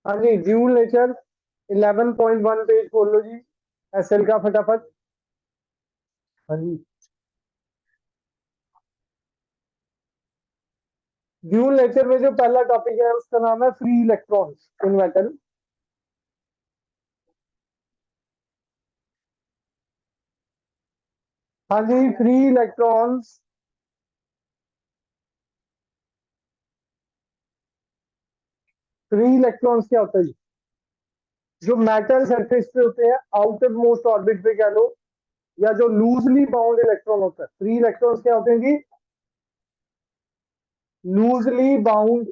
हाँ जी, dual nature 11.1 page खोल लो जी, SL का फटाफट। हाँ जी, ड्यूल नेचर में जो पहला टॉपिक है उसका नाम है फ्री इलेक्ट्रॉन्स इन मेटल। हाँ जी, फ्री इलेक्ट्रॉन्स। फ्री इलेक्ट्रॉन्स क्या होता है जी? जो मेटल सरफेस पे होते हैं, आउटर मोस्ट ऑर्बिट पे कह लो, या जो लूजली बाउंड इलेक्ट्रॉन होता है, फ्री इलेक्ट्रॉन्स क्या होते हैं जी? Loosely bound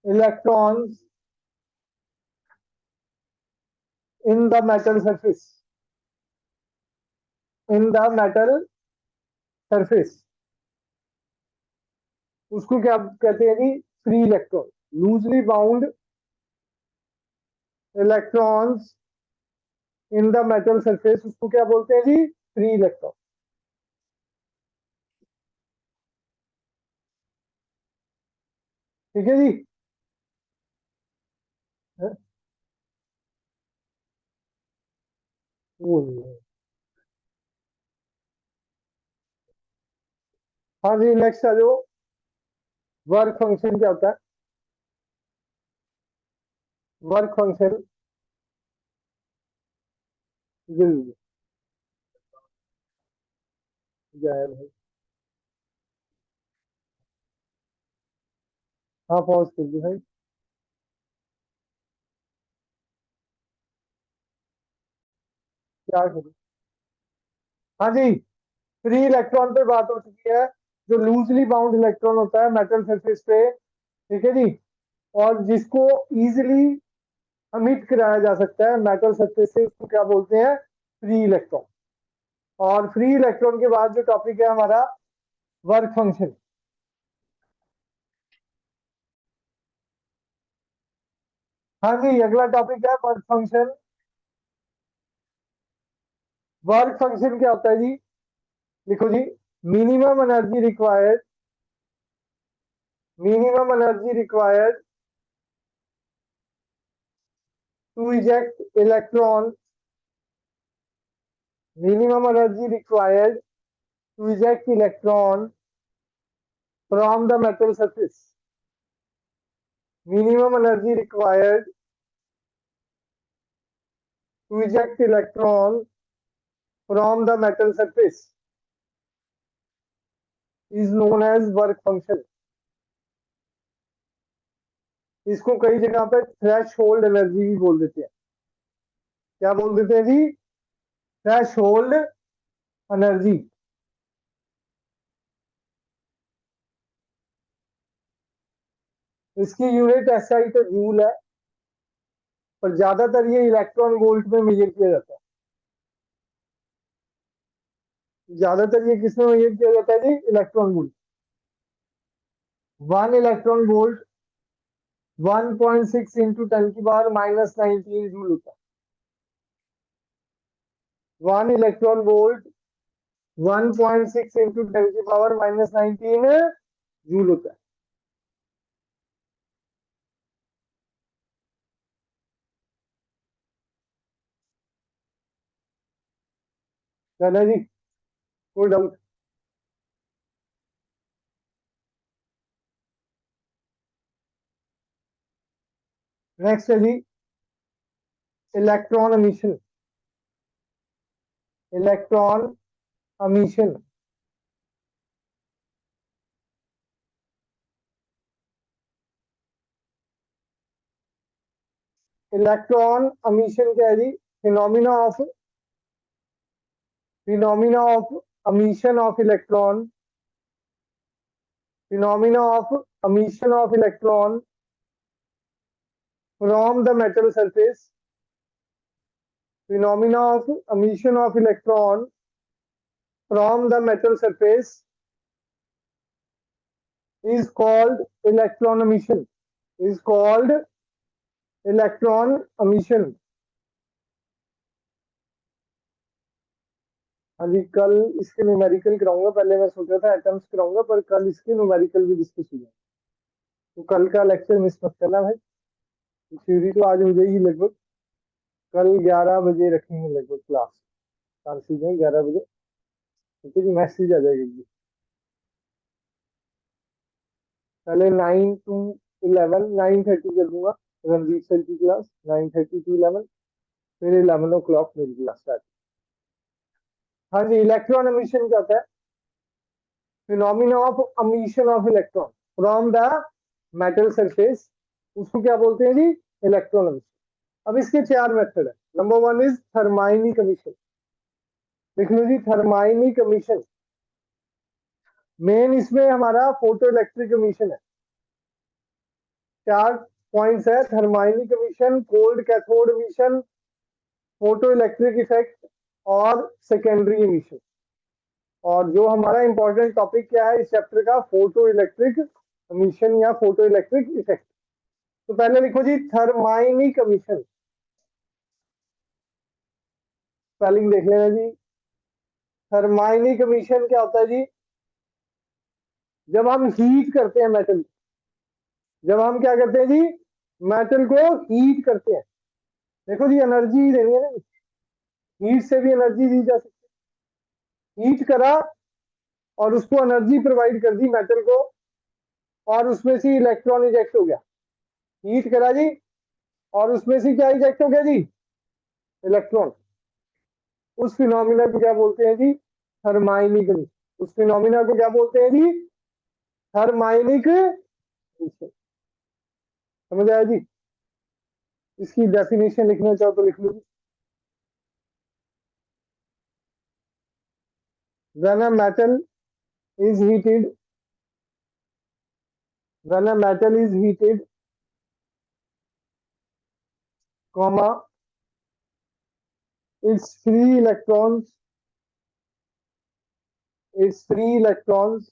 electrons in the metal surface, in the metal surface, उसको क्या कहते हैं जी? Free electron. Loosely bound electrons in the metal surface, उसको क्या बोलते हैं जी? Free electron. ठीक है जी। वो नहीं है। हाँ जी, नेक्स्ट आ जाओ। वर्क फंक्शन क्या होता है? Work function. जी जी, जय भाई। हाँ, पहुंच कर दी भाई। क्या करूँ? हाँ जी, फ्री इलेक्ट्रॉन पे बात हो चुकी है। जो लूजली बाउंड इलेक्ट्रॉन होता है मेटल सरफेस पे, ठीक है जी, और जिसको इजीली अमिट कराया जा सकता है मेटल सरफेस से, उसको क्या बोलते हैं? Free electron. और फ्री इलेक्ट्रॉन के बाद जो टॉपिक है हमारा, वर्क फंक्शन। हाँ जी, अगला टॉपिक है वर्क फंक्शन। वर्क फंक्शन क्या होता है जी? लिखो जी। Minimum energy required, minimum energy required to eject electron, minimum energy required to eject electron from the metal surface, minimum energy required to eject electron from the metal surface is known as work function. इसको कई जगह पे thresh hold energy भी बोल देते हैं। क्या बोल देते हैं जी? Threshold energy. इसकी यूनिट एसआई तो जूल है, पर ज्यादातर ये इलेक्ट्रॉन वोल्ट में मेजर किया जाता है। ज्यादातर ये किसमें मेजर किया जाता है जी? Electron volt. 1 electron volt 1.6 into 10⁻⁻19 joule होता है। 1 इलेक्ट्रॉन वोल्ट 1.6 इंटू 10⁻⁻19 जूल होता है। चलो जी, कोई डाउट? नेक्स्ट है जी, electron emission. Electron emission. Electron emission क्या है जी? Phenomena of, phenomena of emission of electron, phenomena of emission of electron from the metal surface, phenomena of emission of electron from the metal surface is called electron emission, is called electron emission। हाँ जी, कल इसके numerical कराऊंगा। पहले मैं सोच रहा था atoms कराऊंगा, पर कल इसके न्यूमेरिकल भी डिस्कस हो जाएंगे। तो कल का लेक्चर मिस मत करना भाई, थ्योरी तो आज हो जाएगी लगभग, कल 11 बजे रखेंगे लगभग क्लास, कल सीधे 11 बजे, ठीक है जी, मैसेज आ जाएगा। पहले 9 to 11, 9:30 कर दूंगा रणजीत सर की क्लास, 9:30 to 11, फिर 11 o'clock मेरी क्लास स्टार्ट। हाँ जी, इलेक्ट्रॉन एमिशन क्या होता है? Phenomena of emission of electron from the metal surface, उसको क्या बोलते हैं जी? Electron emission. अब इसके 4 मेथड है। नंबर 1 इज थर्माइनिक एमिशन, देख लो जी, थर्माइनिक एमिशन। मेन इसमें हमारा फोटो इलेक्ट्रिक एमिशन है। 4 पॉइंट्स है, thermionic emission, cold cathode emission, photo electric effect और सेकेंडरी एमिशन। और जो हमारा इंपॉर्टेंट टॉपिक क्या है इस चैप्टर का? फोटो इलेक्ट्रिक एमिशन या फोटो इलेक्ट्रिक इफेक्ट। तो पहले लिखो जी थर्माइनिक एमिशन, स्पेलिंग देख लेना जी। थर्माइनिक एमिशन क्या होता है जी? जब हम हीट करते हैं मेटल, जब हम क्या करते हैं जी? मेटल को हीट करते हैं। देखो जी, एनर्जी देनी है ना, हीट से भी एनर्जी दी जा सकती है। हीट करा और उसको एनर्जी प्रोवाइड कर दी मेटल को, और उसमें से इलेक्ट्रॉन इजेक्ट हो गया। हीट करा जी और उसमें से क्या इजेक्ट हो गया जी? इलेक्ट्रॉन। उस फिनोमिना को क्या बोलते हैं जी? Thermionic emission. उस फिनोमिना को क्या बोलते हैं जी? Thermionic emission. समझ आया जी? इसकी डेफिनेशन लिखना चाहो तो लिख लो। When a metal is heated, when a metal is heated, comma, its free electrons, its free electrons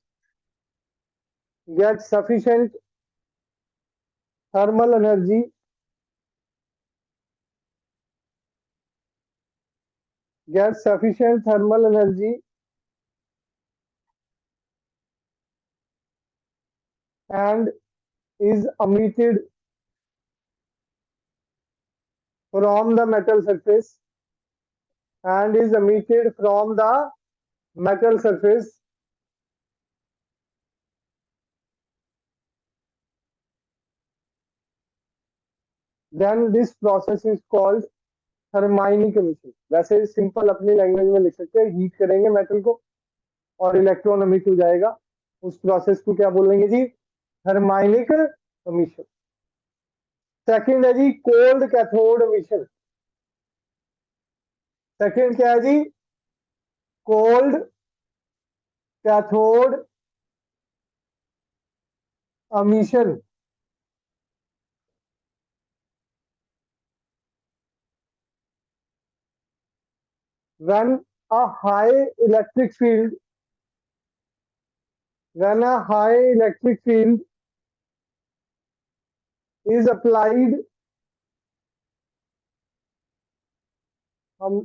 get sufficient thermal energy, get sufficient thermal energy and is emitted from the metal surface, and is emitted from the metal surface, then this process is called thermionic emission. वैसे simple अपनी language में लिख सकते हैं, heat करेंगे metal को और electron emit हो जाएगा, उस प्रोसेस को क्या बोलेंगे जी? Thermionic emission. सेकंड है जी कोल्ड कैथोड एमिशन। सेकंड क्या है जी? Cold cathode emission. when a high electric field, when a high electric field is applied, हम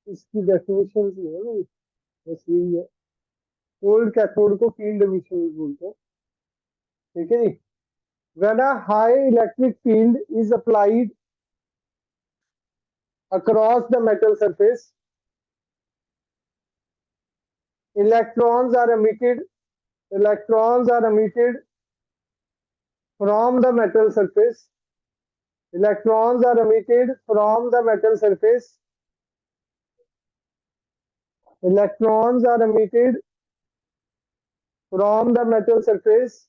इसकी डेफिनेशन है ना, बस यही है। कोल्ड कैथोड को फील्ड एमिशन बोलते हैं, ठीक है जी। when a high electric field is applied across the metal surface, electrons are emitted, electrons are emitted from the metal surface, electrons are emitted from the metal surface, electrons are emitted from the metal surface.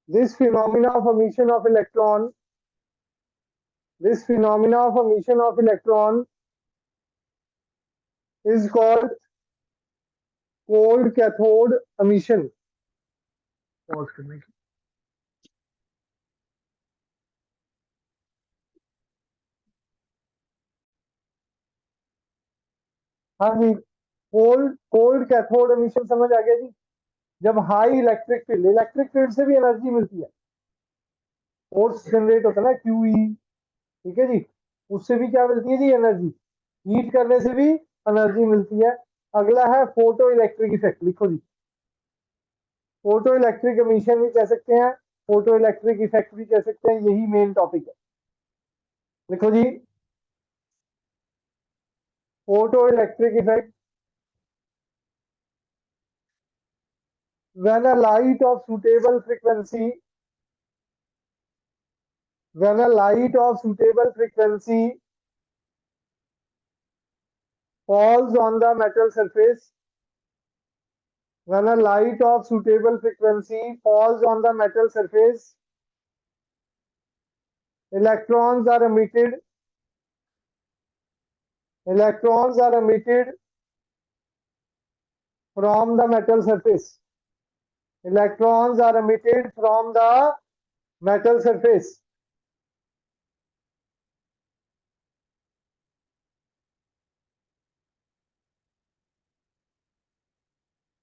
This phenomena of emission of electron, this phenomena of emission of electron is called cold cathode emission. हाँ जी, cold cathode emission समझ आ गया जी। जब high electric field, electric field से भी energy मिलती है, force generate होता है ना, क्यूई, ठीक है जी, उससे भी क्या मिलती है जी? एनर्जी। हीट करने से भी एनर्जी मिलती है। अगला है फोटो इलेक्ट्रिक इफेक्ट, लिखो जी। फोटो इलेक्ट्रिक एमिशन भी कह सकते हैं, फोटो इलेक्ट्रिक इफेक्ट भी कह सकते हैं, यही मेन टॉपिक है। देखो जी, photo electric effect, when a light of suitable frequency when a light of suitable frequency falls on the metal surface when a light of suitable frequency falls on the metal surface, electrons are emitted electrons are emitted from the metal surface electrons are emitted from the metal surface.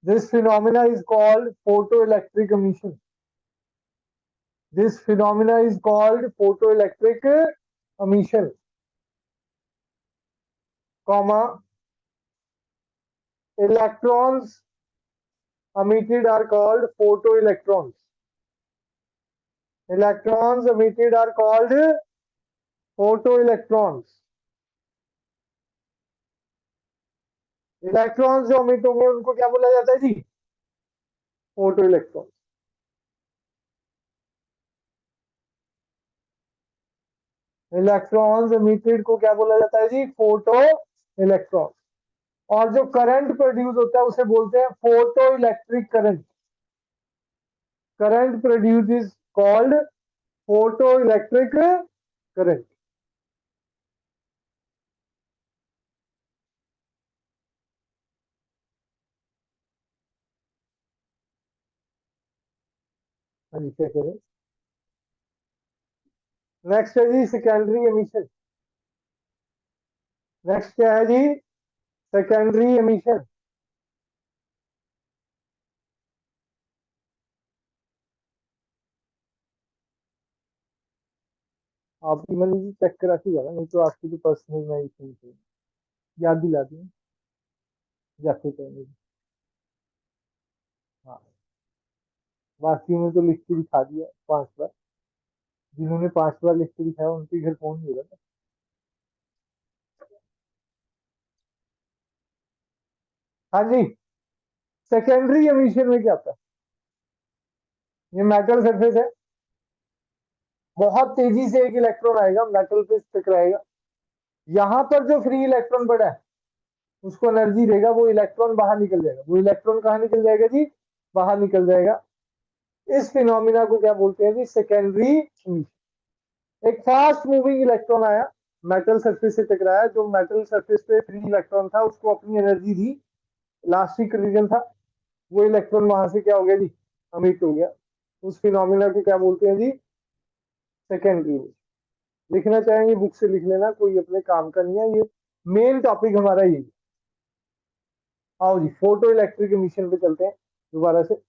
This phenomena is called photoelectric emission. This phenomena is called photoelectric emission, comma, electrons emitted are called photoelectrons. Electrons emitted are called photoelectrons. Electrons जो emit होंगे उनको क्या बोला जाता है जी? Photo electron. Electrons emitted को क्या बोला जाता है जी? Photo electron. और जो करंट प्रोड्यूस होता है उसे बोलते हैं photo electric current. Current produce is called photo electric current. क्या करें? नेक्स्ट है जी सेकेंडरी एमिशन। नेक्स्ट क्या है जी? Secondary emission. आपकी मन जी चेक करा के जाना, नहीं तो आपकी तो पर्सनल मैं इसमें याद दिला दूँ जाते करेंगे। हाँ, बाकियों ने तो लिख के दिखा दिया 5 बार, जिन्होंने 5 बार लिख के दिखाया उनके घर फोन नहीं होगा। हाँ जी, सेकेंडरी एमिशन में क्या आता है? ये मेटल सरफेस है, बहुत तेजी से एक इलेक्ट्रॉन आएगा, मेटल पे टकराएगा, यहाँ पर जो फ्री इलेक्ट्रॉन पड़ा है उसको एनर्जी देगा, वो इलेक्ट्रॉन बाहर निकल जाएगा। वो इलेक्ट्रॉन कहाँ निकल जाएगा जी? बाहर निकल जाएगा। इस फिनोमिना को क्या बोलते हैं जी? Secondary emission. एक फास्ट मूविंग इलेक्ट्रॉन आया, मेटल सरफेस से टकराया, जो मेटल सरफेस पे फ्री इलेक्ट्रॉन था उसको अपनी एनर्जी दी, इलास्टिक कोलिजन था, वो इलेक्ट्रॉन वहां से क्या हो गया जी? अमिट हो गया। उस फिनोमिना को क्या बोलते हैं जी? सेकेंडरी। लिखना चाहेंगे बुक से लिख लेना, कोई अपने काम का नहीं है, ये मेन टॉपिक हमारा यही। आओ जी फोटो इलेक्ट्रिक एमिशन पे चलते हैं दोबारा से।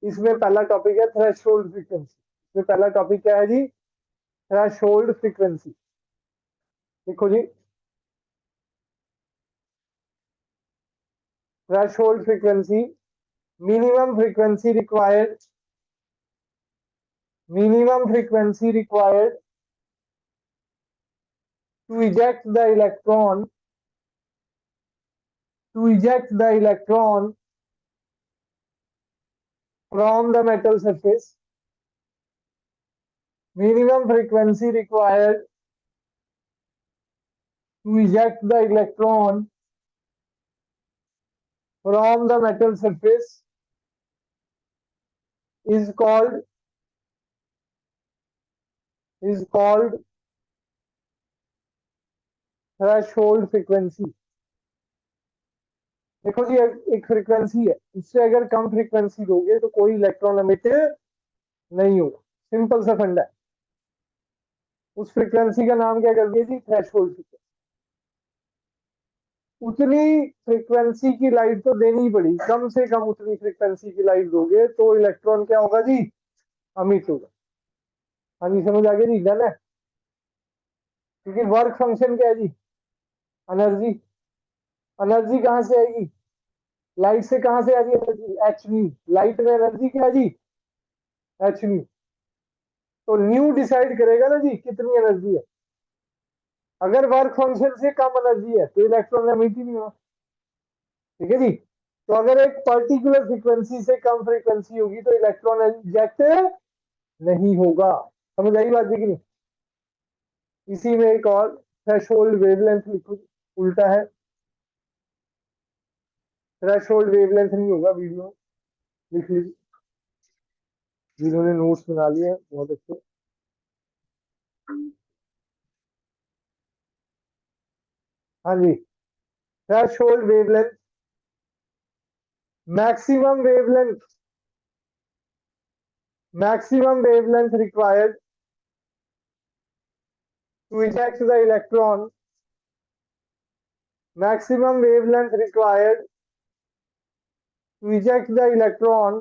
इसमें पहला टॉपिक है थ्रेशोल्ड फ्रीक्वेंसी। इसमें पहला टॉपिक क्या है जी? Threshold frequency. देखो जी, threshold frequency, minimum frequency required minimum frequency required to eject the electron from the metal surface. Minimum frequency required to eject the electron from the metal surface is called threshold frequency. देखो जी, एक frequency है, इससे अगर कम frequency दोगे तो कोई electron emit नहीं होगा। सिंपल सा फंडा है। उस फ्रीक्वेंसी का नाम क्या कर दिया जी? Threshold frequency. उतनी फ्रीक्वेंसी की लाइट तो देनी ही पड़ी, कम से कम उतनी फ्रीक्वेंसी की लाइट दोगे तो इलेक्ट्रॉन क्या होगा जी? अमिट होगा। हाँ जी, समझ आ गया जी, डन है। क्योंकि वर्क फंक्शन क्या है जी? एनर्जी। एनर्जी कहाँ से आएगी? लाइट से कहां से आ रही है एनर्जी? H v. लाइट में एनर्जी क्या है जी? H v. तो न्यू डिसाइड करेगा ना जी कितनी एनर्जी है। अगर वर्क फंक्शन से कम एनर्जी है तो इलेक्ट्रॉन एमिट ही नहीं होगा। ठीक है जी। तो अगर एक पर्टिकुलर फ्रीक्वेंसी से कम फ्रीक्वेंसी होगी तो इलेक्ट्रॉन इंजेक्ट नहीं होगा। समझ आई बात जी की नहीं? इसी में एक और थ्रेशोल्ड वेवलेंथ लिखो, उल्टा है। थ्रेशोल्ड वेवलेंथ नहीं होगा, वीडियो लिख लीजिए, जिन्होंने नोट्स बना लिए हैं बहुत अच्छे। हाँ जी, threshold wavelength, maximum wavelength, maximum wavelength required to eject the electron, maximum wavelength required to eject the electron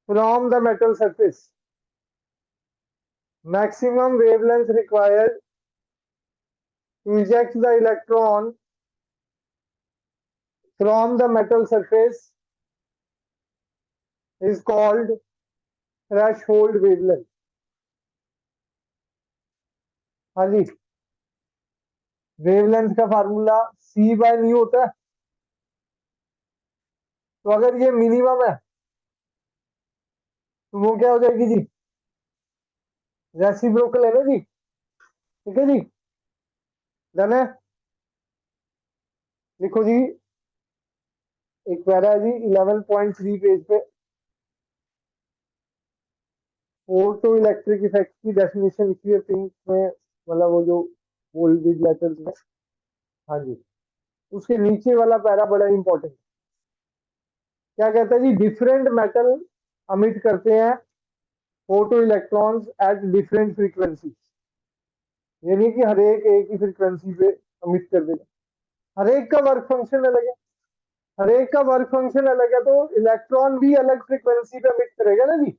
from the metal surface, maximum wavelength required to eject the electron from the metal surface is called threshold wavelength। हाँ जी, wavelength का formula C bye new होता है। तो अगर ये minimum है तो वो क्या हो जाएगी जी? रेसिप्रोकल है ना जी। ठीक है जी, डन है। लिखो जी, एक पैरा है जी 11.3 पेज पे, फोटो इलेक्ट्रिक इफेक्ट की डेफिनेशन लिखी है पिंक में, मतलब वो जो बोल्ड लेटर्स में। हाँ जी, उसके नीचे वाला पैरा बड़ा इंपॉर्टेंट। क्या कहता है जी? डिफरेंट मेटल अमिट करते हैं photo electrons at different frequency. ये नहीं कि हर एक ही फ्रीक्वेंसी पे अमिट कर देगा। हर एक का वर्क फंक्शन अलग है, हर एक का वर्क फंक्शन अलग है, तो इलेक्ट्रॉन भी अलग फ्रीक्वेंसी पे अमिट करेगा ना जी।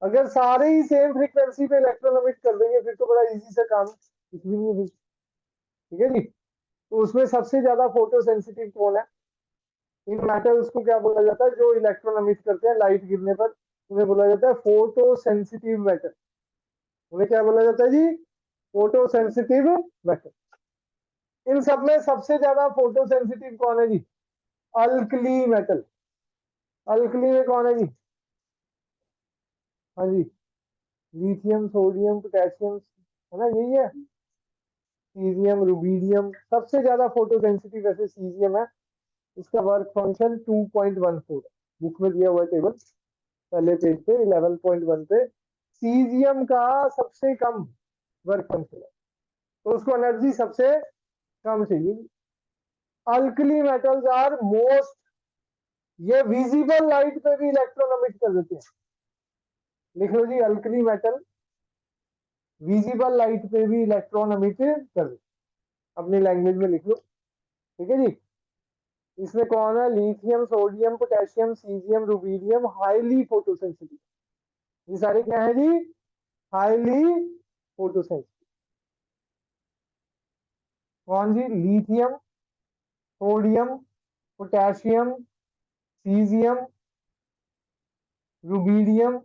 अगर सारे ही सेम फ्रीक्वेंसी पे इलेक्ट्रॉन अमिट कर देंगे फिर तो बड़ा इजी सा काम है, कुछ भी नहीं है फिर। ठीक है जी। तो उसमें सबसे ज्यादा फोटो सेंसिटिव कौन है? इन मेटल्स को क्या बोला जाता है जो इलेक्ट्रॉन अमिट करते हैं लाइट गिरने पर? उन्हें बोला जाता है फोटो सेंसिटिव मेटल। उन्हें क्या बोला जाता है जी? Photo sensitive metal. इन सब में सबसे ज्यादा फोटो सेंसिटिव कौन है जी? Alkali metal. अल्कली में कौन है जी? हाँ जी, लिथियम, सोडियम, पोटेशियम, है ना, यही है। सीजियम, रुबीडियम, सबसे ज्यादा फोटो सेंसिटिव वैसे सीजियम है। इसका वर्क फंक्शन 2.14 बुक में दिया हुआ टेबल पहले पेज पे 11.1 पे। सीजियम का सबसे कम वर्क फंक्शन है, तो उसको एनर्जी सबसे कम चाहिए। अल्कली मेटल्स आर मोस्ट, ये विजिबल लाइट पे भी इलेक्ट्रॉन अमिट कर देते हैं। लिख लो जी, अल्कली मेटल विजिबल लाइट पे भी इलेक्ट्रॉन अमिट कर देते हैं। अपनी लैंग्वेज में लिख लो। ठीक है जी। इसमें कौन है? Lithium, sodium, potassium, caesium, rubidium, highly photosensitive. ये सारे क्या है जी? Highly photosensitive. कौन जी? Lithium, sodium, potassium, caesium, rubidium.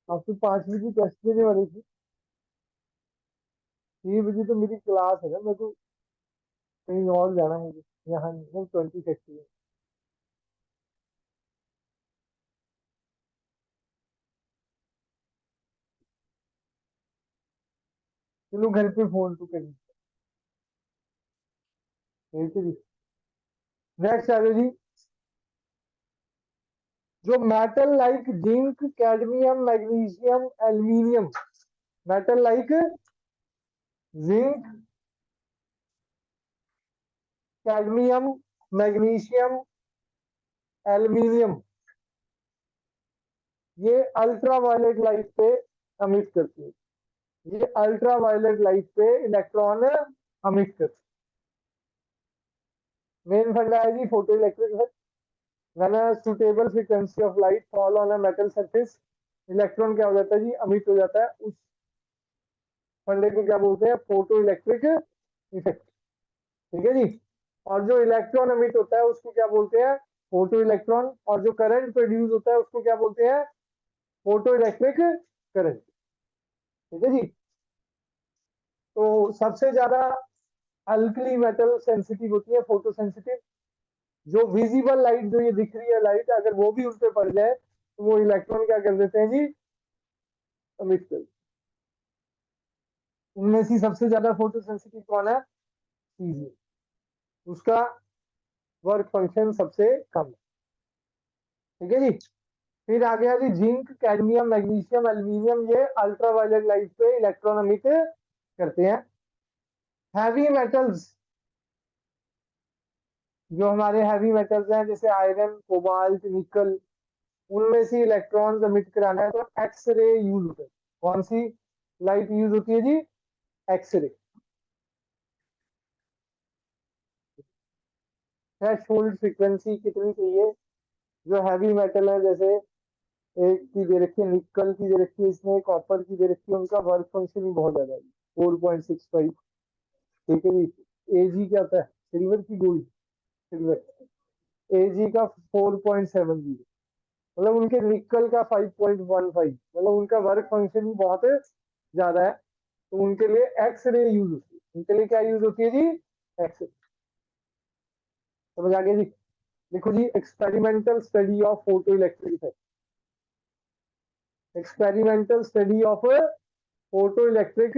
अब तो 5 बजे टेस्ट देने वाली थी, 6 बजे तो मेरी क्लास है ना, मेरे को कहीं और जाना है मुझे, यहाँ नहीं 20 फैक्ट्री है। चलो घर पे फोन तो करिए। ठीक है जी। नेक्स्ट आ जाओ जी। जो metal like zinc, cadmium, magnesium, aluminium, metal like zinc, cadmium, magnesium, aluminium, ये अल्ट्रा वायलेट लाइट पे अमिट करती है। ये अल्ट्रा वायलेट लाइट पे इलेक्ट्रॉन अमिट करती है। मेन फंडा है जी फोटो इलेक्ट्रिक है। When a suitable frequency of light fall on a metal surface, electron क्या हो जाता है जी, अमिट हो जाता है। उस फंडे को क्या बोलते हैं, फोटो इलेक्ट्रिक इफेक्ट। ठीक है जी। और जो इलेक्ट्रॉन अमिट होता है उसको क्या बोलते हैं, फोटो इलेक्ट्रॉन। और जो करंट प्रोड्यूस होता है उसको क्या बोलते हैं, फोटो इलेक्ट्रिक करंट। ठीक है जी। तो सबसे ज्यादा अल्कली मेटल सेंसिटिव होती है, फोटो सेंसिटिव। जो विजिबल लाइट, जो ये दिख रही है लाइट, अगर वो भी उन पे पड़ जाए तो वो इलेक्ट्रॉन क्या कर देते हैं जी, अमिट कर। उनमें से सबसे ज्यादा फोटो सेंसिटिव कौन है, सीजियम। उसका वर्क फंक्शन सबसे कम है। ठीक है जी। फिर आ गया जी जिंक, कैडमियम, मैग्नीशियम, एल्यूमिनियम, ये अल्ट्रावायलेट लाइट पे इलेक्ट्रॉन अमिट करते हैं। हैवी मेटल्स, जो हमारे हैवी मेटल्स हैं जैसे आयरन, कोबाल्ट, निकल, उनमें से इलेक्ट्रॉन्स अमिट कराना है तो एक्सरे यूज होता है। कौन सी लाइट यूज होती है जी, एक्सरे। थ्रेशोल्ड फ्रीक्वेंसी कितनी चाहिए, जो हैवी मेटल है जैसे एक की दे रखी है, निकल की दे रखी है, इसमें कॉपर की दे रखी है, उनका वर्क फंक्शन भी बहुत ज्यादा है, 4.65। ठीक है जी। एजी क्या होता है, सिल्वर की गोल्ड, सिल्वर। एजी का 4.70, मतलब उनके निकल का 5.15, मतलब उनका वर्क फंक्शन भी बहुत ज्यादा है। तो उनके लिए एक्स रे यूज होती है। उनके लिए क्या यूज होती है जी, एक्स। समझ आ गया जी। देखो जी, experimental study of photo electric effect. Experimental study of photo electric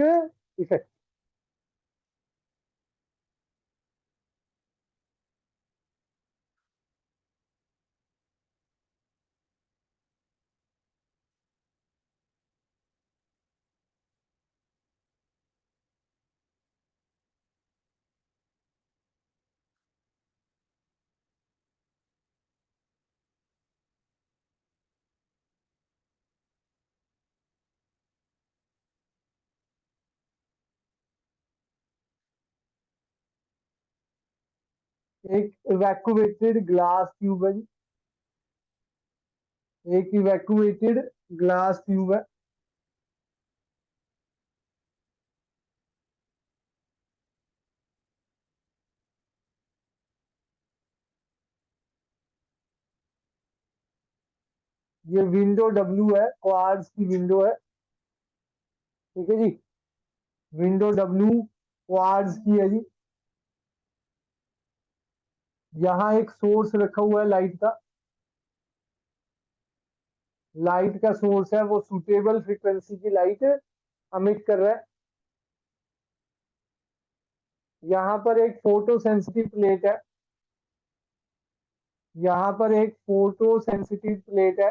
effect. एक इवैक्यूएटेड ग्लास ट्यूब है जी। एक इवैक्यूएटेड ग्लास ट्यूब है। ये विंडो डब्ल्यू है, क्वार्ट्ज की विंडो है। ठीक है जी। विंडो डब्ल्यू क्वार्ट्ज की है जी। यहाँ एक सोर्स रखा हुआ है लाइट का। लाइट का सोर्स है, वो सुटेबल फ्रीक्वेंसी की लाइट अमिट कर रहा है। यहाँ पर एक फोटो सेंसिटिव प्लेट है। यहाँ पर एक फोटो सेंसिटिव प्लेट है।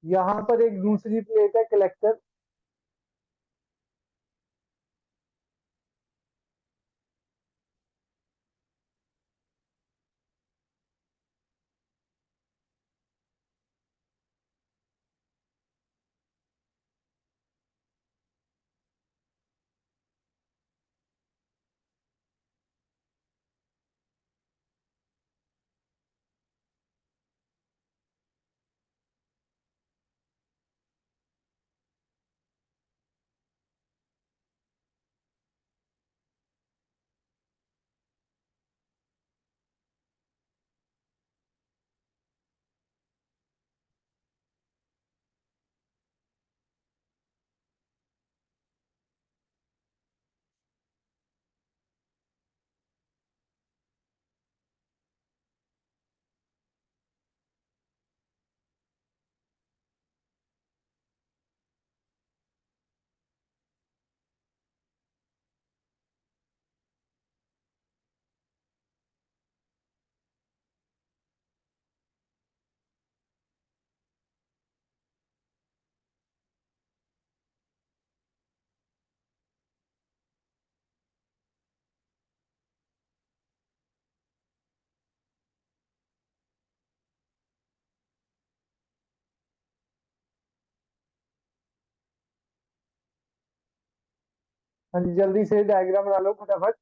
यहाँ पर एक दूसरी प्लेट है, कलेक्टर। हाँ जी, जल्दी से डायग्राम बना लो फटाफट।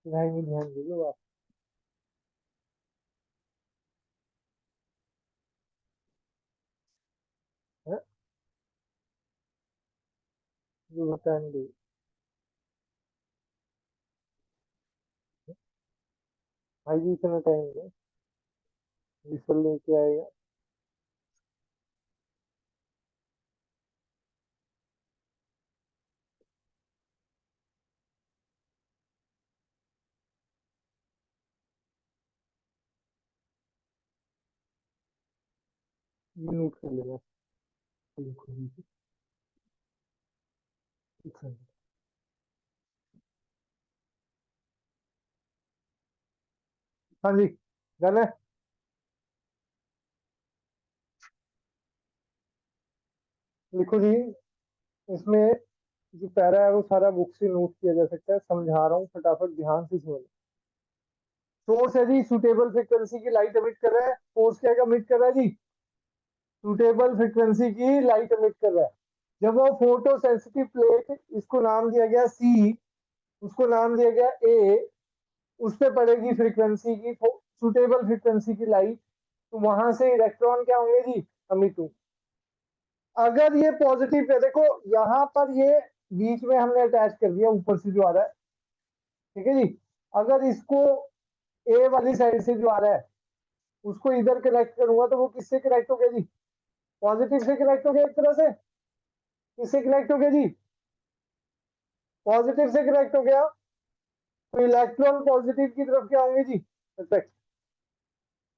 ध्यान ध्यान दे लो आप। हाँ, जो बताएंगे भाई जी, इतना टाइम है, विसल लेके आएगा। ये नोट कर लेना। लिखो नीचे, लिखो नीचे। हाँ जी, डन है। लिखो जी। इसमें जो पैरा है वो सारा बुक से नोट किया जा सकता है, समझा रहा हूँ, फटाफट ध्यान से सुनो। सोर्स है जी, सुटेबल फ्रिक्वेंसी की लाइट एमिट कर रहा है। फोर्स क्या एमिट कर रहा है जी? सुटेबल फ्रिक्वेंसी की लाइट एमिट कर रहा है। जब वो फोटो सेंसिटिव प्लेट, इसको नाम दिया गया सी, उसको नाम दिया गया ए, उस पे पड़ेगी फ्रीक्वेंसी की, सुटेबल फ्रीक्वेंसी की लाइट, तो वहां से इलेक्ट्रॉन क्या होंगे जी? अमिट होंगे। अगर ये पॉजिटिव है, देखो यहां पर ये बीच में हमने अटैच कर दिया ऊपर से जो आ रहा है, ठीक है जी। अगर इसको ए वाली साइड से जो आ रहा है उसको इधर कनेक्ट करूंगा तो वो किससे कनेक्ट हो गया जी? पॉजिटिव से कनेक्ट हो गया एक तरह से। किससे कनेक्ट हो गया जी? पॉजिटिव से कनेक्ट हो गया। तो इलेक्ट्रॉन पॉजिटिव की तरफ क्या होंगे जी? अट्रैक्ट।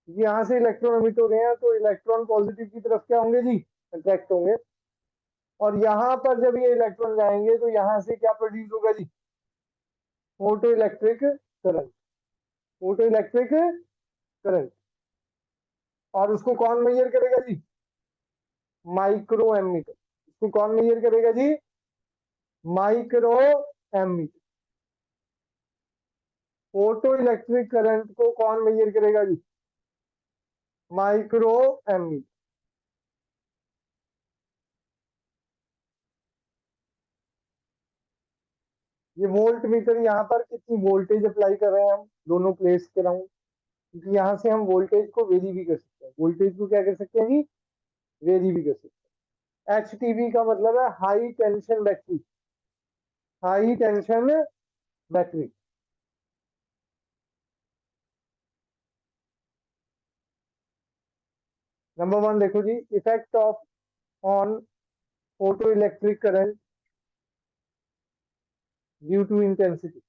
यहाँ से इलेक्ट्रॉन एमिट हो रहे हैं तो इलेक्ट्रॉन पॉजिटिव की तरफ क्या होंगे जी? अट्रैक्ट होंगे। और यहाँ पर जब ये इलेक्ट्रॉन जाएंगे तो यहाँ से क्या प्रोड्यूस होगा जी? Photo electric current. Photo electric current. और उसको कौन मेजर करेगा जी? Micro ammeter. उसको कौन मेजर करेगा जी? Micro ammeter. Photo electric current को कौन मेजर करेगा जी? Micro ammeter. ये वोल्ट मीटर, यहाँ पर कितनी वोल्टेज अप्लाई कर रहे हैं हम दोनों प्लेट्स के राउंड, क्योंकि यहाँ से हम वोल्टेज को वेरी भी कर सकते हैं। वोल्टेज को क्या कर सकते हैं जी? वेरी भी कर सकते हैं। एच टीबी का मतलब है high tension battery. High tension battery. Number one देखो जी, effect of on photo electric current due to intensity.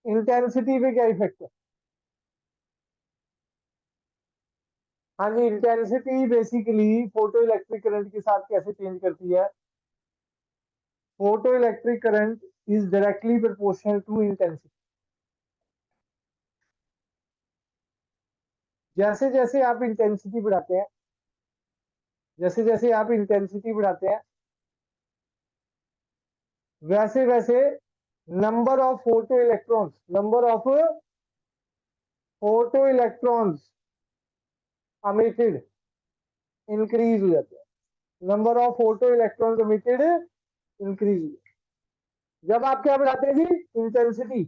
Intensity पे क्या इफेक्ट है? हाँ जी, intensity basically photo electric current के साथ कैसे चेंज करती है? Photo electric current is directly proportional to intensity. जैसे जैसे आप इंटेंसिटी बढ़ाते हैं, जैसे जैसे आप इंटेंसिटी बढ़ाते हैं, वैसे वैसे number of photo electrons, number of photo electrons emitted increase हो जाते हैं। Number of photo electrons emitted increase. जब आप क्या बढ़ाते हैं जी? इंटेंसिटी।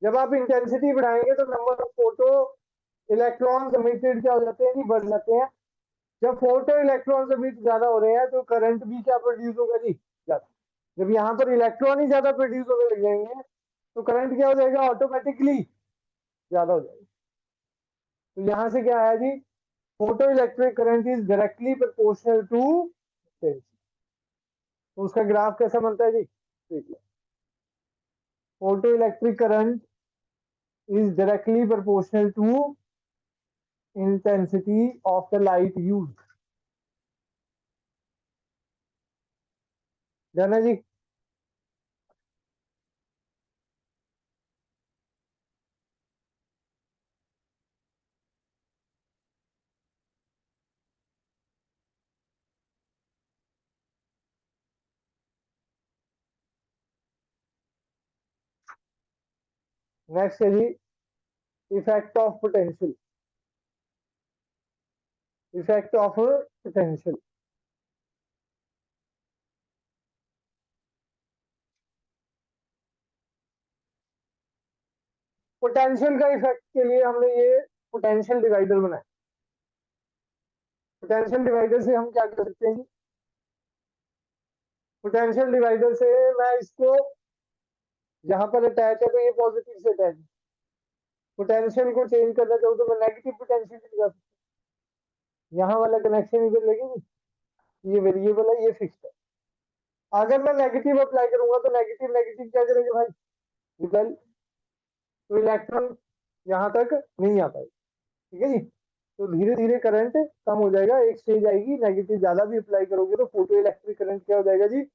जब आप इंटेंसिटी बढ़ाएंगे तो number of photo electrons emitted क्या हो जाते हैं जी? बढ़ जाते हैं। जब फोटो इलेक्ट्रॉन्स emitted ज्यादा हो रहे हैं तो करंट भी क्या प्रोड्यूस होगा जी? ज्यादा। जब यहाँ पर इलेक्ट्रॉन ही ज्यादा प्रोड्यूस होने लग जाएंगे तो करंट क्या हो जाएगा? ऑटोमेटिकली ज्यादा हो जाएगा। तो यहाँ से क्या आया जी? Photo electric current is directly proportional to, तो उसका ग्राफ कैसा बनता है जी, देखिए photo electric current is directly proportional to intensity of the light use, जाना जी। नेक्स्ट है जी effect of potential, effect of potential. Potential का इफेक्ट के लिए हमने ये पोटेंशियल डिवाइडर बनाया। पोटेंशियल डिवाइडर से हम क्या कर सकते हैं जी, पोटेंशियल डिवाइडर से मैं इसको यहाँ पर अटैच है तो ये पॉजिटिव से अटैच है, पोटेंशियल को चेंज करना चाहूँ तो मैं नेगेटिव पोटेंशियल लगा सकता हूँ। यहाँ वाला कनेक्शन इधर लगेगी, ये वेरिएबल है, ये फिक्स्ड है। अगर मैं नेगेटिव अप्लाई करूंगा तो नेगेटिव नेगेटिव क्या करेंगे भाई, रिपेल, तो इलेक्ट्रॉन यहाँ तक नहीं आ पाएगा, ठीक है जी। तो धीरे धीरे करंट कम हो जाएगा, एक स्टेज आएगी नेगेटिव ज्यादा भी अप्लाई करोगे तो फोटो इलेक्ट्रिक करंट क्या हो जाएगा जी।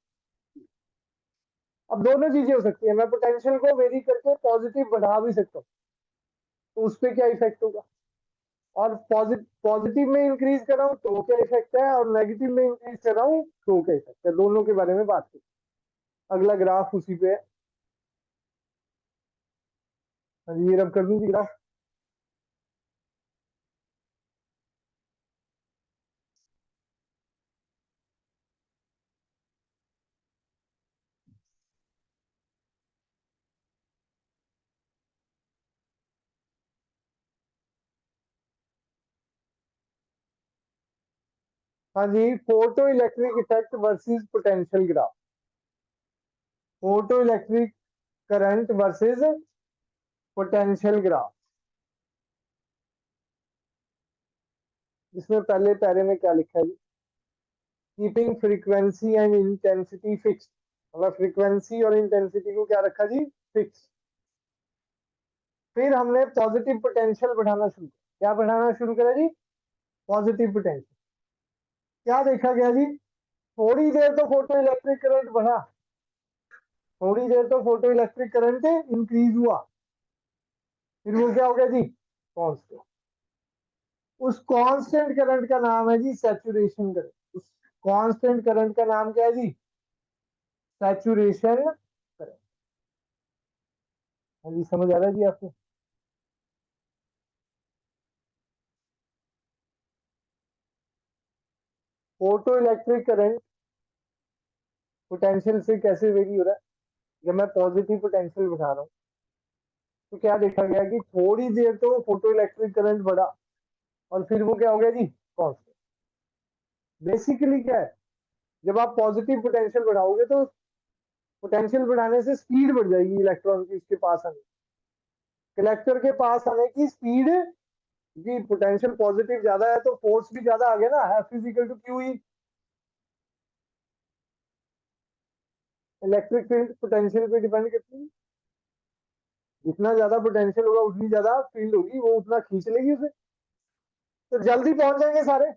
अब दोनों चीजें हो सकती है, मैं पोटेंशियल को वेरी करके पॉजिटिव बढ़ा भी सकता हूँ, तो उस पर क्या इफेक्ट होगा, और पॉजिटिव में इंक्रीज कर रहा हूँ तो क्या इफेक्ट है, और नेगेटिव में इंक्रीज कर रहा हूँ तो क्या इफेक्ट है, दोनों के बारे में बात करें। अगला ग्राफ उसी पे है। हाँ जी, ये रब कर दूंगी ग्राफ। हाँ जी, photo electric effect versus potential graph, photo electric current versus potential graph. इसमें पहले पैरे में क्या लिखा है जी, keeping frequency and intensity fix, मतलब फ्रीक्वेंसी और इंटेंसिटी को क्या रखा जी, फिक्स। फिर हमने पॉजिटिव पोटेंशियल बढ़ाना शुरू किया, क्या बढ़ाना शुरू करा जी, पॉजिटिव पोटेंशियल। क्या देखा गया जी, थोड़ी देर तो फोटो इलेक्ट्रिक करंट बढ़ा, थोड़ी देर तो फोटो इलेक्ट्रिक करंट इंक्रीज हुआ, फिर वो क्या हो गया जी, कांस्टेंट। उस कांस्टेंट करंट का नाम है जी सैचुरेशन करंट, उस कांस्टेंट करंट का नाम क्या है जी, सैचुरेशन करंट। हाँ जी, समझ आ रहा है जी आपको। फोटो इलेक्ट्रिक करंट पोटेंशियल से कैसे वेरी हो रहा है, जब मैं पॉजिटिव पोटेंशियल बढ़ा रहा हूँ तो क्या देखा गया कि थोड़ी देर तो फोटो इलेक्ट्रिक करंट बढ़ा, और फिर वो क्या हो गया जी, कांस्टेंट। बेसिकली क्या है, जब आप पॉजिटिव पोटेंशियल बढ़ाओगे तो पोटेंशियल बढ़ाने से स्पीड बढ़ जाएगी इलेक्ट्रॉन की इसके पास आने, कलेक्टर के पास आने की स्पीड, क्योंकि पोटेंशियल पॉजिटिव ज्यादा है तो फोर्स भी ज्यादा आ गया ना, F is equal to Q E, electric field potential पे डिपेंड करती है। जितना ज्यादा पोटेंशियल होगा उतनी ज्यादा फील्ड होगी, वो उतना खींच लेगी उसे, तो जल्दी पहुंच जाएंगे सारे,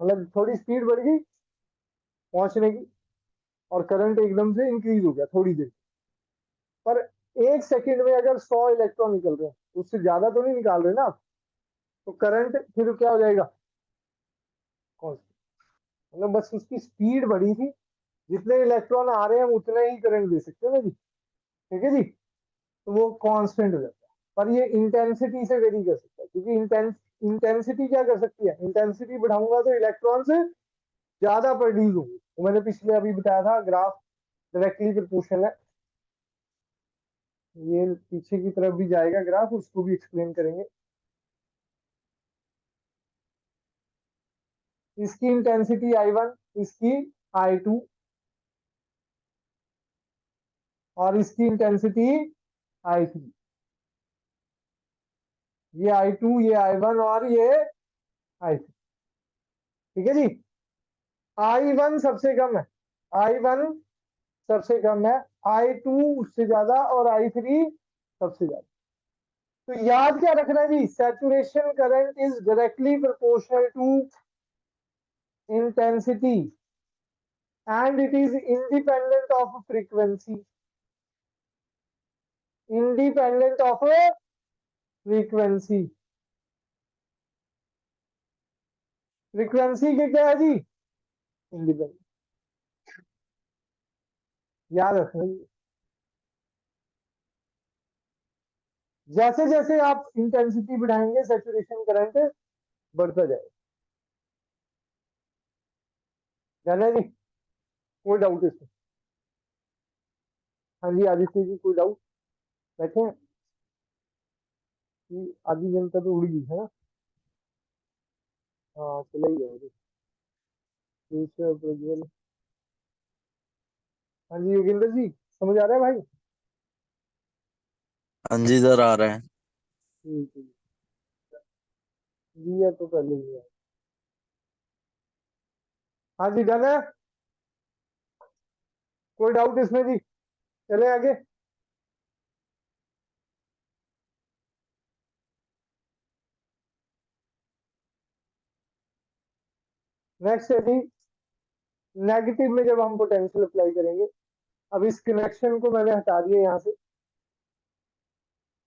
मतलब थोड़ी स्पीड बढ़ गई पहुंचने की, और करंट एकदम से इंक्रीज हो गया थोड़ी देर। पर एक सेकंड में अगर 100 इलेक्ट्रॉन निकल रहे हैं, उससे ज्यादा तो नहीं निकाल रहे ना आप, तो करंट फिर क्या हो जाएगा, मतलब बस उसकी स्पीड बढ़ी थी, जितने इलेक्ट्रॉन आ रहे हैं उतना ही करंट दे सकते हैं ना जी, ठीक है जी। तो वो कांस्टेंट हो जाता है, पर ये इंटेंसिटी से वेरी कर सकता है, क्योंकि इंटेंसिटी क्या कर सकती है, इंटेंसिटी बढ़ाऊंगा तो इलेक्ट्रॉन से ज्यादा प्रोड्यूस होंगे, तो मैंने पिछले अभी बताया था ग्राफ डायरेक्टली प्रोपोर्शनल है। ये पीछे की तरफ भी जाएगा ग्राफ, उसको भी एक्सप्लेन करेंगे। इसकी इंटेंसिटी I1, इसकी I2, और इसकी इंटेंसिटी I3, ये I2, ये I1 और ये I3। ठीक है जी। I1 सबसे कम है, I1 सबसे कम है, I2 उससे ज्यादा और I3 सबसे ज्यादा। तो याद क्या रखना है जी, saturation current is directly proportional to intensity and it is independent of frequency, independent of frequency. Frequency के क्या है जी, इंडिपेंडेंट, याद रखना जी। जैसे जैसे आप इंटेंसिटी बढ़ाएंगे सैचुरेशन करंट बढ़ता जाएगा, जाना जी, कोई डाउट इसमें? हाँ जी आदित्य जी, कोई डाउट? बैठे हैं कि आधी जनता तो उड़ गई है ना? हाँ चले ही जाएगी। प्रज्वल, हाँ जी योगेंद्र जी, समझ आ रहा है भाई? हाँ जी सर, आ रहे हैं। ठीक है जी, ये तो पहले ही है। हाँ जी डन है, कोई डाउट इसमें जी? चले आगे। नेक्स्ट है जी, नेगेटिव में जब हम पोटेंशियल अप्लाई करेंगे। अब इस कनेक्शन को मैंने हटा दिया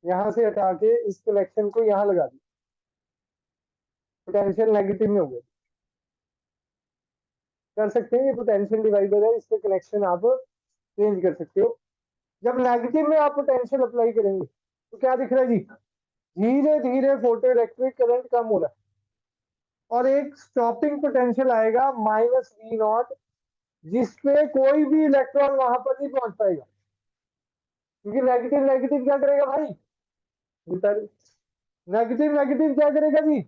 यहाँ से हटा के इस कनेक्शन को यहाँ लगा दिया, पोटेंशियल नेगेटिव में हो गया। कर सकते हैं, ये पोटेंशियल डिवाइडर है, इससे कनेक्शन आप चेंज कर सकते हो। जब नेगेटिव में आप पोटेंशियल अप्लाई करेंगे तो क्या दिख रहा है जी, धीरे धीरे फोटो इलेक्ट्रिक करंट कम हो रहा है और एक स्टॉपिंग पोटेंशियल आएगा -V0, जिसपे कोई भी इलेक्ट्रॉन वहां पर नहीं पहुंच पाएगा, क्योंकि नेगेटिव नेगेटिव क्या करेगा भाई, रिपेल। नेगेटिव नेगेटिव क्या करेगा जी,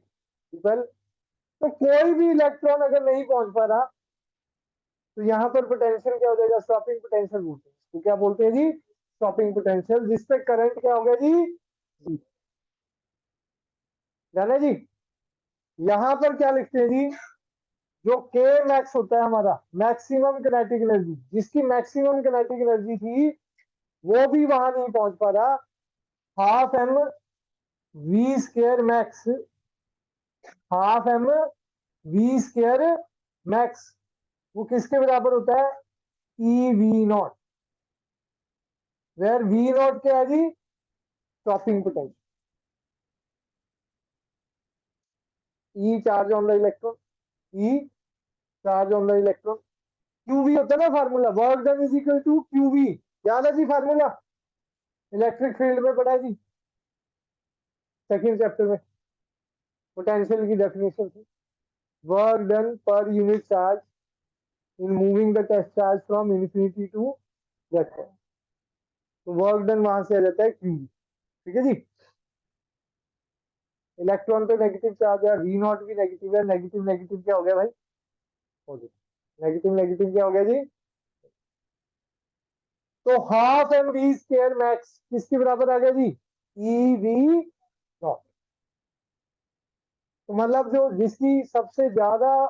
रिपेल। तो कोई भी इलेक्ट्रॉन अगर नहीं पहुंच पा रहा तो यहाँ पर पोटेंशियल क्या हो जाएगा, स्टॉपिंग पोटेंशियल बोलते हैं। तो क्या बोलते हैं जी, स्टॉपिंग पोटेंशियल, जिसपे करंट क्या हो गया जी, जाना जी। यहाँ पर क्या लिखते हैं जी, जो के मैक्स होता है हमारा मैक्सिमम किनेटिक एनर्जी, जिसकी मैक्सिमम किनेटिक एनर्जी थी वो भी वहां नहीं पहुंच पा रहा, ½ m v² max, ½ m v² max, वो किसके बराबर होता है, EV0, वेर V0 क्या है जी, stopping potential. E charge on the electron, E charge on the electron, QV होता है ना formula, work done is equal to QV, याद है जी फार्मूला, इलेक्ट्रिक फील्ड में पढ़ा है जी सेकंड चैप्टर में, पोटेंशियल की डेफिनेशन थी, work done per unit charge in moving the test charge from infinity to that, तो वर्क डन वहां से आ जाता है QV। ठीक है जी, इलेक्ट्रॉन पे नेगेटिव चार्ज है, V0 भी नेगेटिव है, नेगेटिव नेगेटिव क्या हो गया भाई, पॉजिटिव, नेगेटिव नेगेटिव क्या हो गया जी। तो ½ m v² मैक्स किसके बराबर आ गया जी, EV0। तो मतलब जो जिसकी सबसे ज्यादा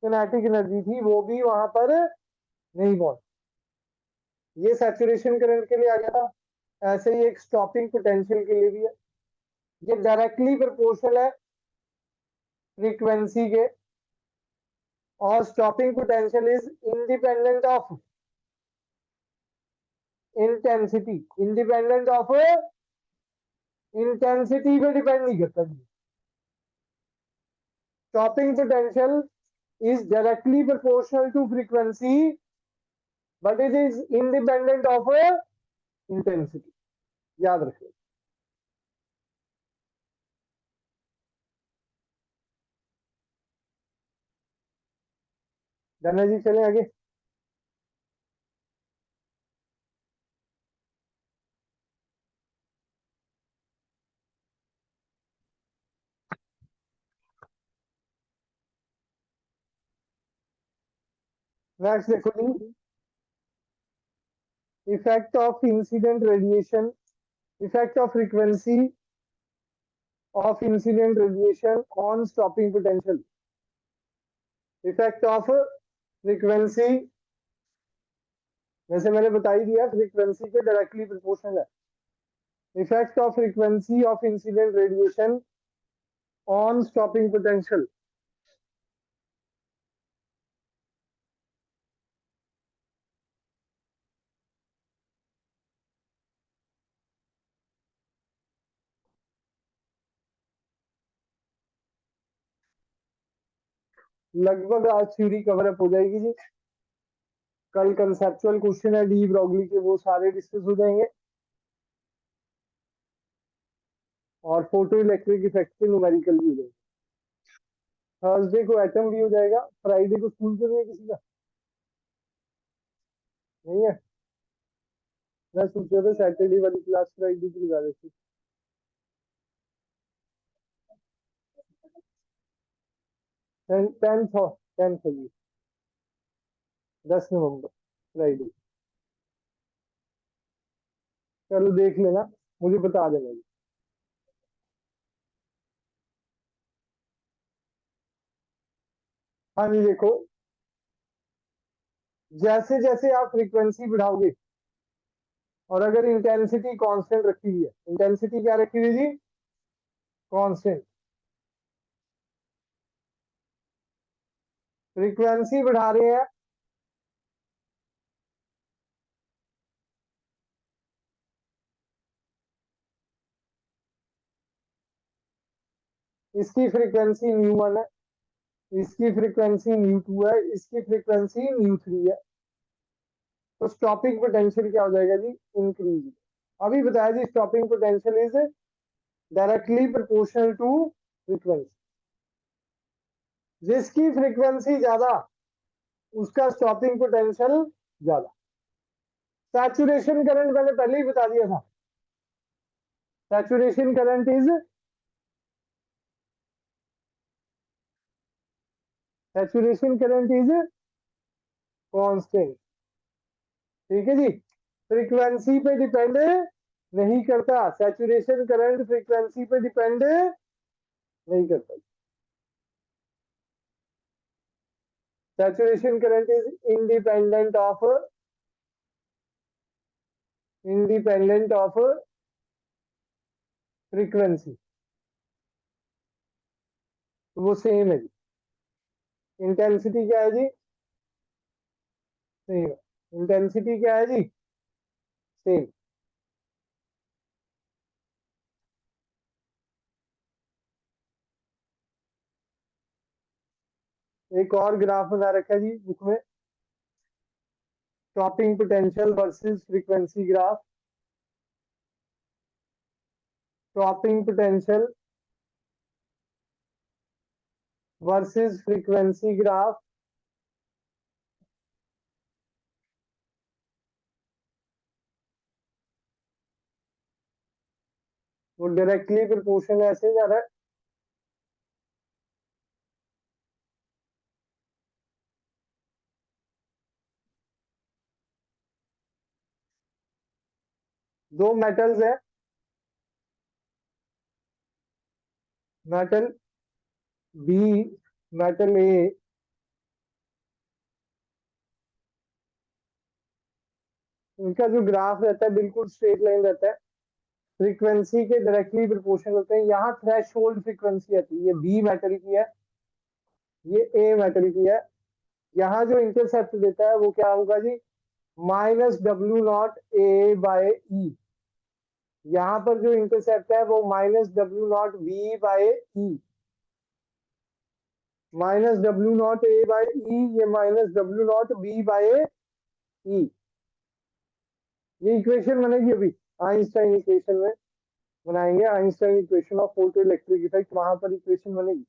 किनेटिक एनर्जी थी वो भी वहां पर नहीं पहुंच, ये सैचुरेशन करंट के लिए आ गया था। ऐसे ही एक स्टॉपिंग पोटेंशियल के लिए भी है, ये डायरेक्टली प्रोपोर्शनल है फ्रीक्वेंसी के, और stopping potential is independent of intensity, independent of intensity पे डिपेंड नहीं करता। Stopping potential is directly proportional to frequency but it is independent of intensity, याद रखिए। जाना जी, चले आगे। नेक्स्ट देखो जी, effect of incident radiation, effect of frequency of incident radiation on stopping potential. Effect of frequency, वैसे मैंने बता ही दिया फ्रीक्वेंसी के डायरेक्टली प्रोपोर्शनल है। Effect of frequency of incident radiation on stopping potential. लगभग आज थ्योरी कवर अप हो जाएगी जी। कल कंसेप्चुअल क्वेश्चन है डी ब्रॉगली के, वो सारे डिस्कस हो जाएंगे, और फोटो इलेक्ट्रिक इफेक्ट के न्यूमेरिकल भी हो जाएंगे। थर्सडे को एटम भी हो जाएगा। फ्राइडे को स्कूल तो नहीं है किसी का? नहीं है। मैं सोच रहा था सैटरडे वाली क्लास फ्राइडे की लगा देती। 10th है जी, 10 नवंबर फ्राइडे। चलो देख लेना, मुझे बता देना जी। हाँ जी, देखो जैसे जैसे आप फ्रीक्वेंसी बढ़ाओगे, और अगर इंटेंसिटी कांस्टेंट रखी हुई है, इंटेंसिटी क्या रखी हुई है जी? कांस्टेंट। फ्रीक्वेंसी बढ़ा रहे हैं, इसकी फ्रीक्वेंसी न्यू 1 है, इसकी फ्रीक्वेंसी न्यू 2 है, इसकी फ्रीक्वेंसी न्यू 3 है, तो स्टॉपिंग पोटेंशियल क्या हो जाएगा जी? इंक्रीज। अभी बताया जी stopping potential is directly proportional to frequency. जिसकी फ्रीक्वेंसी ज्यादा उसका स्टॉपिंग पोटेंशियल ज्यादा। सैचुरेशन करंट मैंने पहले ही बता दिया था, saturation current is, saturation current is constant. ठीक है जी, फ्रीक्वेंसी पे डिपेंड नहीं करता, सैचुरेशन करंट फ्रीक्वेंसी पे डिपेंड नहीं करता। Saturation current is independent of frequency, तो वो सेम है जी। इंटेंसिटी क्या है जी? सेम। इंटेंसिटी क्या है जी? सेम। एक और ग्राफ बना रखा है जी बुक में, stopping potential versus frequency graph. Stopping potential versus frequency graph. वो डायरेक्टली प्रोपोर्शनल ऐसे जा रहा है। दो मेटल्स है, मेटल बी, मेटल ए, इनका जो ग्राफ रहता है बिल्कुल स्ट्रेट लाइन रहता है, फ्रीक्वेंसी के डायरेक्टली प्रोपोर्शनल होते हैं। यहाँ थ्रेश होल्ड फ्रीक्वेंसी आती है, ये बी मेटल की है, ये ए मेटल की है। यहाँ जो इंटरसेप्ट देता है वो क्या होगा जी? -W0 A/E। यहाँ पर जो इंटरसेप्ट है वो -W0 V/E, -W0 A/E, ये -W0 V/E। ये इक्वेशन बनेगी अभी आइंस्टाइन इक्वेशन में, बनाएंगे Einstein equation of photo electric effect, वहां पर इक्वेशन बनेगी।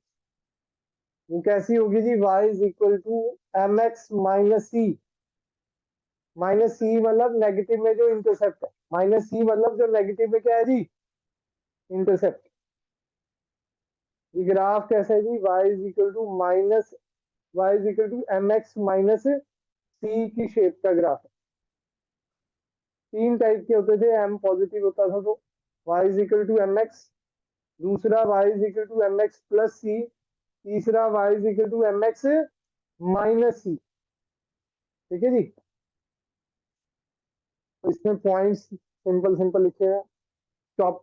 वो कैसी होगी जी? y is equal to mx - c। -c मतलब नेगेटिव में जो इंटरसेप्ट है, -c मतलब जो नेगेटिव में क्या है जी? इंटरसेप्ट। ये ग्राफ कैसा है जी? y is equal to mx - c की शेप का ग्राफ है। तीन टाइप के होते थे, m पॉजिटिव होता था तो y is equal to mx, दूसरा y is equal to mx plus c, तीसरा y is equal to mx -c। ठीक है जी, तो इसमें पॉइंट्स सिंपल सिंपल लिखे हैं। टॉप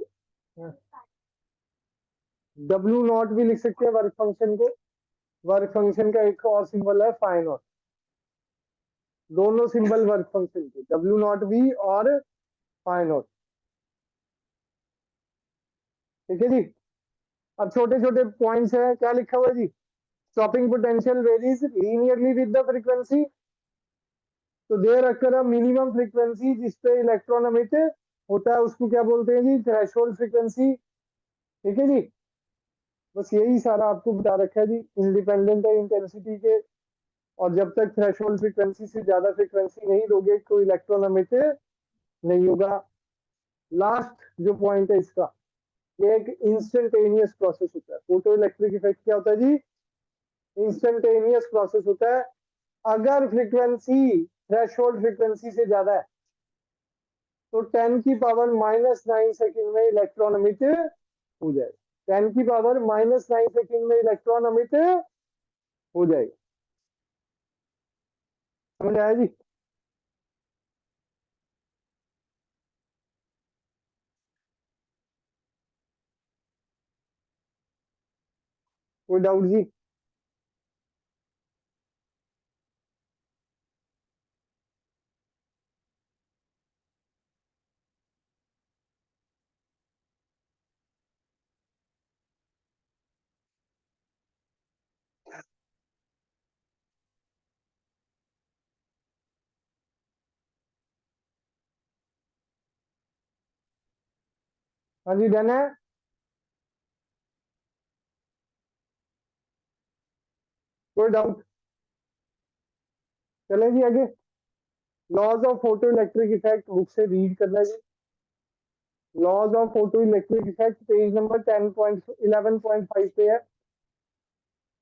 डब्ल्यू नॉट भी लिख सकते हैं वर्क फंक्शन को। वर्क फंक्शन का एक और सिंबल है फाई नॉट। दोनों सिंबल वर्क फंक्शन के, डब्ल्यू नॉट भी और फाई नॉट। ठीक है जी। अब छोटे छोटे पॉइंट्स है, क्या लिखा हुआ है जी? Stopping potential varies linearly with the frequency, तो there occur a minimum frequency जिस पे इलेक्ट्रॉन एमिट होता है, उसको क्या बोलते हैं जी? Threshold frequency. ठीक है जी, बस यही सारा आपको बता रखा है जी, इंडिपेंडेंट है इंटेंसिटी के। और जब तक थ्रेशोल्ड फ्रीक्वेंसी से ज्यादा फ्रीक्वेंसी नहीं दोगे, कोई इलेक्ट्रॉन एमिट नहीं होगा। लास्ट जो पॉइंट है इसका, ये एक इंस्टेंटेनियस प्रोसेस होता है। फोटो इलेक्ट्रिक इफेक्ट क्या होता है जी? इंस्टेंटेनियस प्रोसेस होता है। अगर फ्रीक्वेंसी थ्रेशोल्ड फ्रीक्वेंसी से ज्यादा है, तो 10⁻⁻⁹ में इलेक्ट्रॉन एमिट हो जाएगा। 10⁻⁻⁹ में इलेक्ट्रॉन एमिट हो जाएगा। समझ आया जी? कोई डाउट जी? हाँ जी, डन है। कोई डाउट? चले जी आगे। Laws of photo electric effect book से रीड करना जी। Laws of photo electric effect page number 10.11.5 पे है।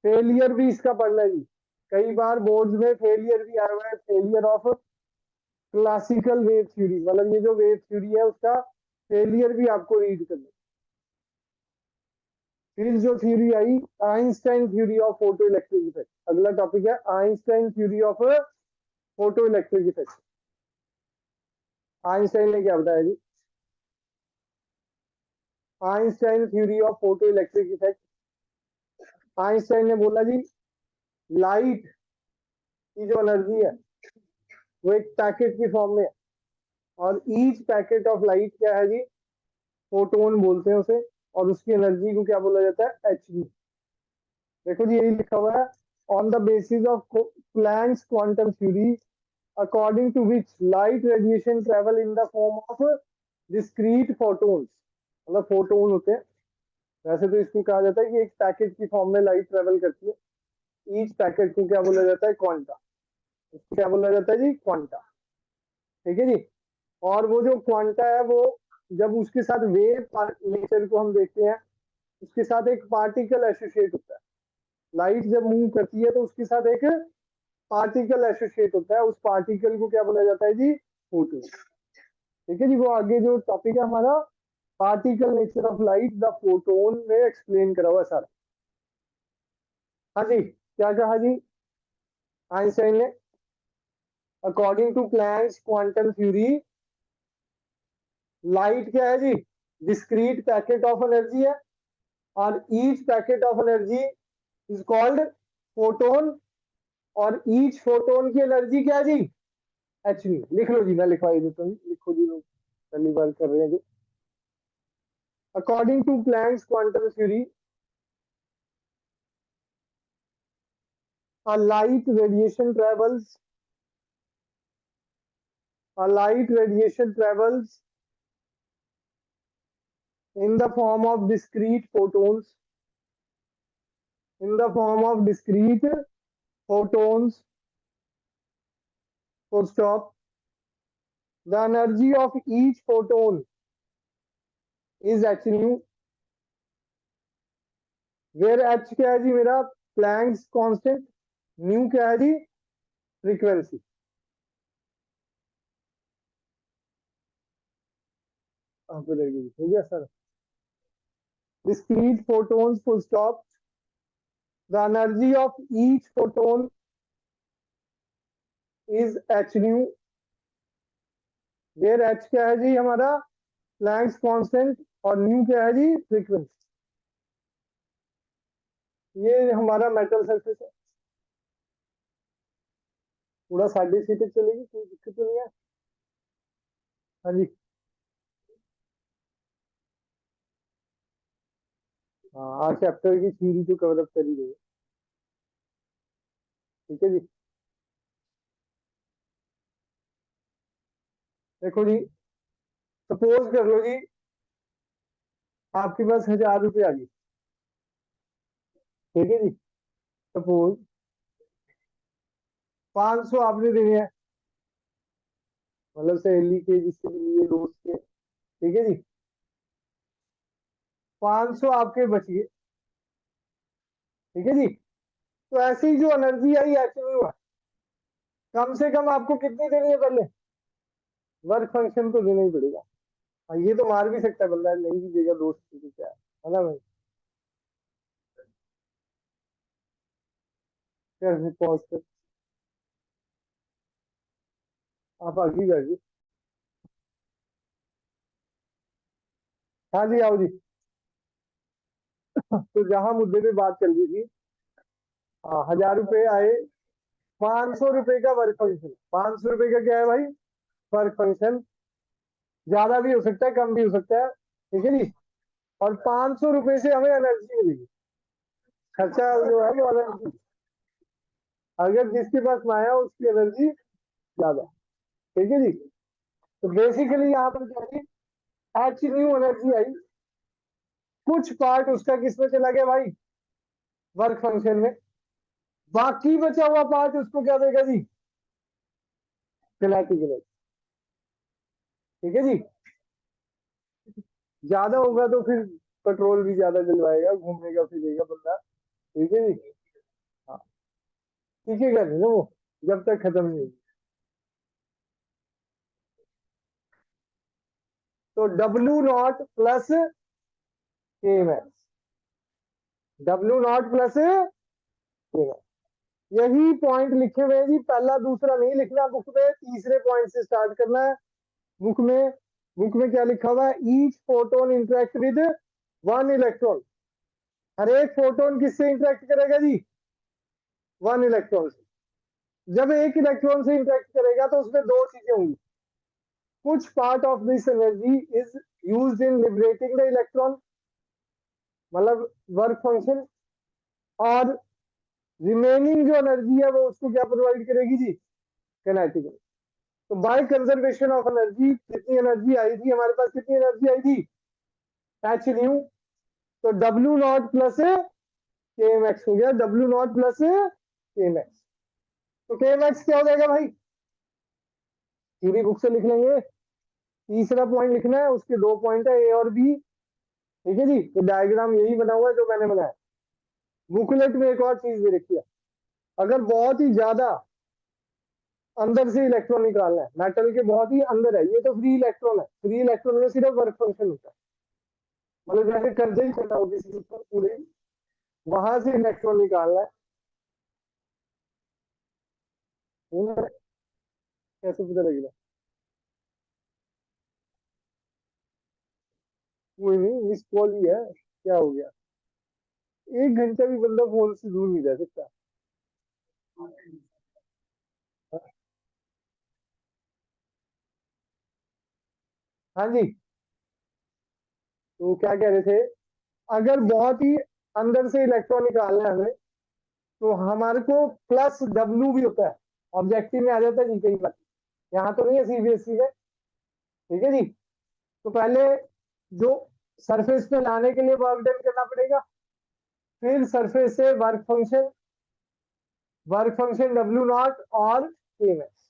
फेलियर भी इसका पढ़ना है जी। कई बार बोर्ड्स में फेलियर भी आया हुआ है, failure of classical wave theory, मतलब ये जो वेव थ्योरी है उसका फेलियर भी आपको रीड करना है। फिर जो थ्योरी आई, Einstein theory of photo electric effect. अगला टॉपिक है Einstein theory of photo electric effect. Einstein ने क्या बताया जी? Einstein theory of photo electric effect. Einstein ने बोला जी, लाइट की जो एनर्जी है वो एक पैकेट की फॉर्म में है, और ईच पैकेट ऑफ लाइट क्या है जी? फोटोन बोलते हैं उसे, और उसकी एनर्जी को क्या बोला जाता है? एच। देखो जी, यही लिखा हुआ है, on the basis of Planck's quantum theory according to which light radiation travel in the form of discrete photons. मतलब फोटोन होते हैं। वैसे तो इसको कहा जाता है कि एक पैकेट की फॉर्म में लाइट ट्रेवल करती है। ईच पैकेट को क्या बोला जाता है? क्वांटा। इसको क्या बोला जाता है जी? क्वांटा। ठीक है जी। और वो जो क्वांटा है वो, जब उसके साथ वेव नेचर को हम देखते हैं, उसके साथ एक पार्टिकल एसोसिएट होता है। लाइट जब मूव करती है तो उसके साथ एक पार्टिकल एसोसिएट होता है। उस पार्टिकल को क्या बोला जाता है जी? फोटो। ठीक है जी, वो आगे जो टॉपिक है हमारा, particle nature of light the photon में एक्सप्लेन करा हुआ सारा। हाँ जी, क्या कहा जी आइंस्टाइन ने? According to Planck's quantum theory, light क्या है जी? डिस्क्रीट पैकेट ऑफ एनर्जी है, और each packet of energy is called photon. और ईच फोटोन की एनर्जी क्या है जी? H we. लिख लो जी, मैं लिखवाई देता हूँ, लिखो जी, लोग पहली बार कर रहे हैं जी। According to Planck's quantum theory, a light radiation travels a light radiation travels in the form of discrete photons, in the form of discrete photons. Full stop. The energy of each photon is h nu, where h क्या है जी मेरा? Planck's constant. New क्या है जी? Frequency. पे लगेगी, हो गया sir? discrete photons, full stop. The energy of each photon is H nu, there H क्या है जी हमारा प्लैंक्स कांस्टेंट और न्यू क्या है जी फ्रीक्वेंसी। ये हमारा मेटल सरफेस है, पूरा साढ़े छह तक चलेगी, कोई दिक्कत तो नहीं है। हाँ जी, हाँ आज चैप्टर की थ्योरी तो कवर अप कर ही गए। ठीक है जी, देखो जी, सपोज कर लो जी आपके पास 1000 रुपये आ गई। ठीक है जी, सपोज 500 आपने देने हैं, मतलब सहेली के जिसके भी लिए दोस्त के। ठीक है जी, 500 आपके बच गए। ठीक है जी, तो ऐसी ही जो एनर्जी आई एक्चुअली हुआ, कम से कम आपको कितनी देनी है पहले, वर्क फंक्शन तो देना ही पड़ेगा। हाँ, ये तो मार भी सकता है बंदा, नहीं भी देगा दोस्त की क्या है ना भाई। कैसे पॉज कर, आप आगे बैठ जी। हाँ जी आओ जी। तो जहां मुद्दे पे बात चल रही थी, हाँ 1000 रुपये आए, 500 रुपये का वर्क फंक्शन, 500 रुपये का क्या है भाई वर्क फंक्शन, ज्यादा भी हो सकता है कम भी हो सकता है। ठीक है जी, और 500 रुपये से हमें एनर्जी मिलेगी, खर्चा जो है वो एनर्जी, अगर जिसके पास माया उसकी एनर्जी ज्यादा। ठीक है जी, तो बेसिकली यहाँ पर क्या है, एच न्यू एनर्जी आई, कुछ पार्ट उसका किसमें चला गया भाई वर्क फंक्शन में, बाकी बचा हुआ पार्ट उसको क्या देगा जी किनेटिक एनर्जी। ठीक है जी, ज्यादा होगा तो फिर पेट्रोल भी ज्यादा जलवाएगा, घूमेगा फिरेगा बंदा। ठीक है जी, हाँ ठीक है, कहते ना वो जब तक खत्म नहीं होगी। तो W0 प्लस के मैक्स, W0 प्लस यही पॉइंट लिखे हुए हैं जी, पहला दूसरा नहीं लिखना बुक में, तीसरे पॉइंट से स्टार्ट करना है। बुक में, बुक में क्या लिखा हुआ है, each photon interact with one electron, हर एक फोटोन किससे इंटरेक्ट करेगा जी वन इलेक्ट्रॉन से। जब एक इलेक्ट्रॉन से इंटरेक्ट करेगा तो उसमें दो चीजें होंगी, कुछ part of this energy is used in liberating the electron, मतलब वर्क फंक्शन, और रिमेनिंग जो एनर्जी है वो उसको क्या प्रोवाइड करेगी जी किनेटिक। तो बाय कंजर्वेशन ऑफ एनर्जी, कितनी एनर्जी आई थी हमारे पास, कितनी एनर्जी आई थी एच न्यू, तो W0 प्लस के मैक्स हो गया, W0 प्लस के मैक्स। तो के मैक्स क्या हो जाएगा भाई, पूरी बुक से लिख लेंगे, तीसरा पॉइंट लिखना है, उसके दो पॉइंट है ए और बी। ठीक है जी, तो डायग्राम यही बना हुआ है जो मैंने बनाया। बुकलेट में एक और चीज भी रखी है, अगर बहुत ही ज्यादा अंदर से इलेक्ट्रॉन निकालना है, मेटल के बहुत ही अंदर है, ये तो फ्री इलेक्ट्रॉन है, फ्री इलेक्ट्रॉन में सिर्फ वर्क फंक्शन होता है, मतलब जैसे कर्जे ही चला हो किसी के ऊपर पूरे, वहां से इलेक्ट्रॉन निकालना है, कैसे पता लगेगा। कोई नहीं, मिस कॉल ही है, क्या हो गया, 1 घंटा भी बंदा फोन से दूर नहीं रह सकता। हाँ जी, तो क्या कह रहे थे, अगर बहुत ही अंदर से इलेक्ट्रॉन निकालना है हमें, तो हमारे को प्लस डब्ल्यू भी होता है, ऑब्जेक्टिव में आ जाता है जी कई बार, यहाँ तो नहीं है सीबीएसई में। ठीक है जी, तो पहले जो सरफेस पे लाने के लिए वर्क डन करना पड़ेगा, फिर सरफेस से वर्क फंक्शन W0 और के मैक्स।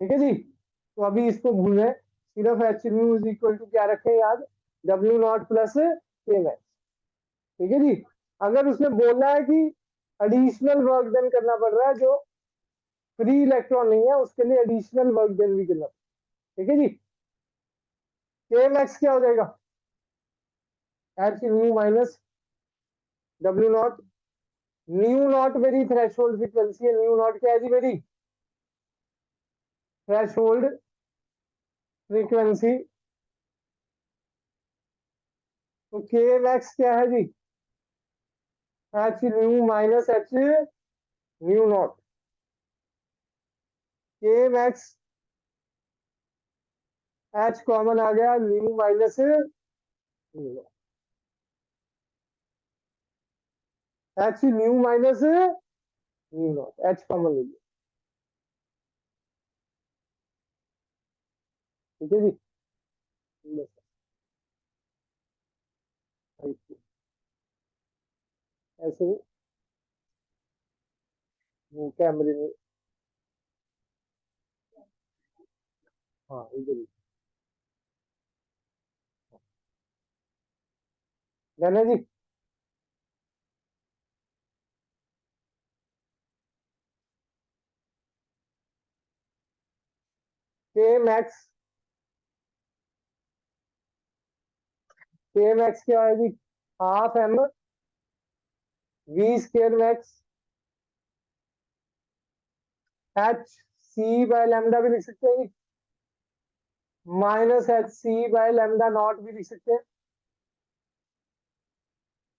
ठीक है जी, तो अभी इसको भूलें, सिर्फ H nu is equal to क्या रखें याद, W0 प्लस के मैक्स। ठीक है जी, अगर उसने बोला है कि एडिशनल वर्क डन करना पड़ रहा है जो फ्री इलेक्ट्रॉन नहीं है, उसके लिए एडिशनल वर्क डन भी करना। ठीक है जी, के मैक्स क्या हो जाएगा, H nu minus W0, new not मेरी थ्रेशोल्ड फ्रीक्वेंसी है, न्यू नॉट क्या है जी मेरी थ्रेशोल्ड फ्रीक्वेंसी, तो के मैक्स क्या है जी, h nu minus h nu nought. K max h common आ गया, nu minus nu, h nu minus nu nought, h common ले लिया। ठीक है जी, बस, ऐसे ही वो कैमरे में, हाँ इधर ही जाना जी। के मैक्स, के मैक्स क्या है जी, half m v square max h C by lambda भी लिख सकते हैं, minus h C by lambda nought भी लिख सकते हैं।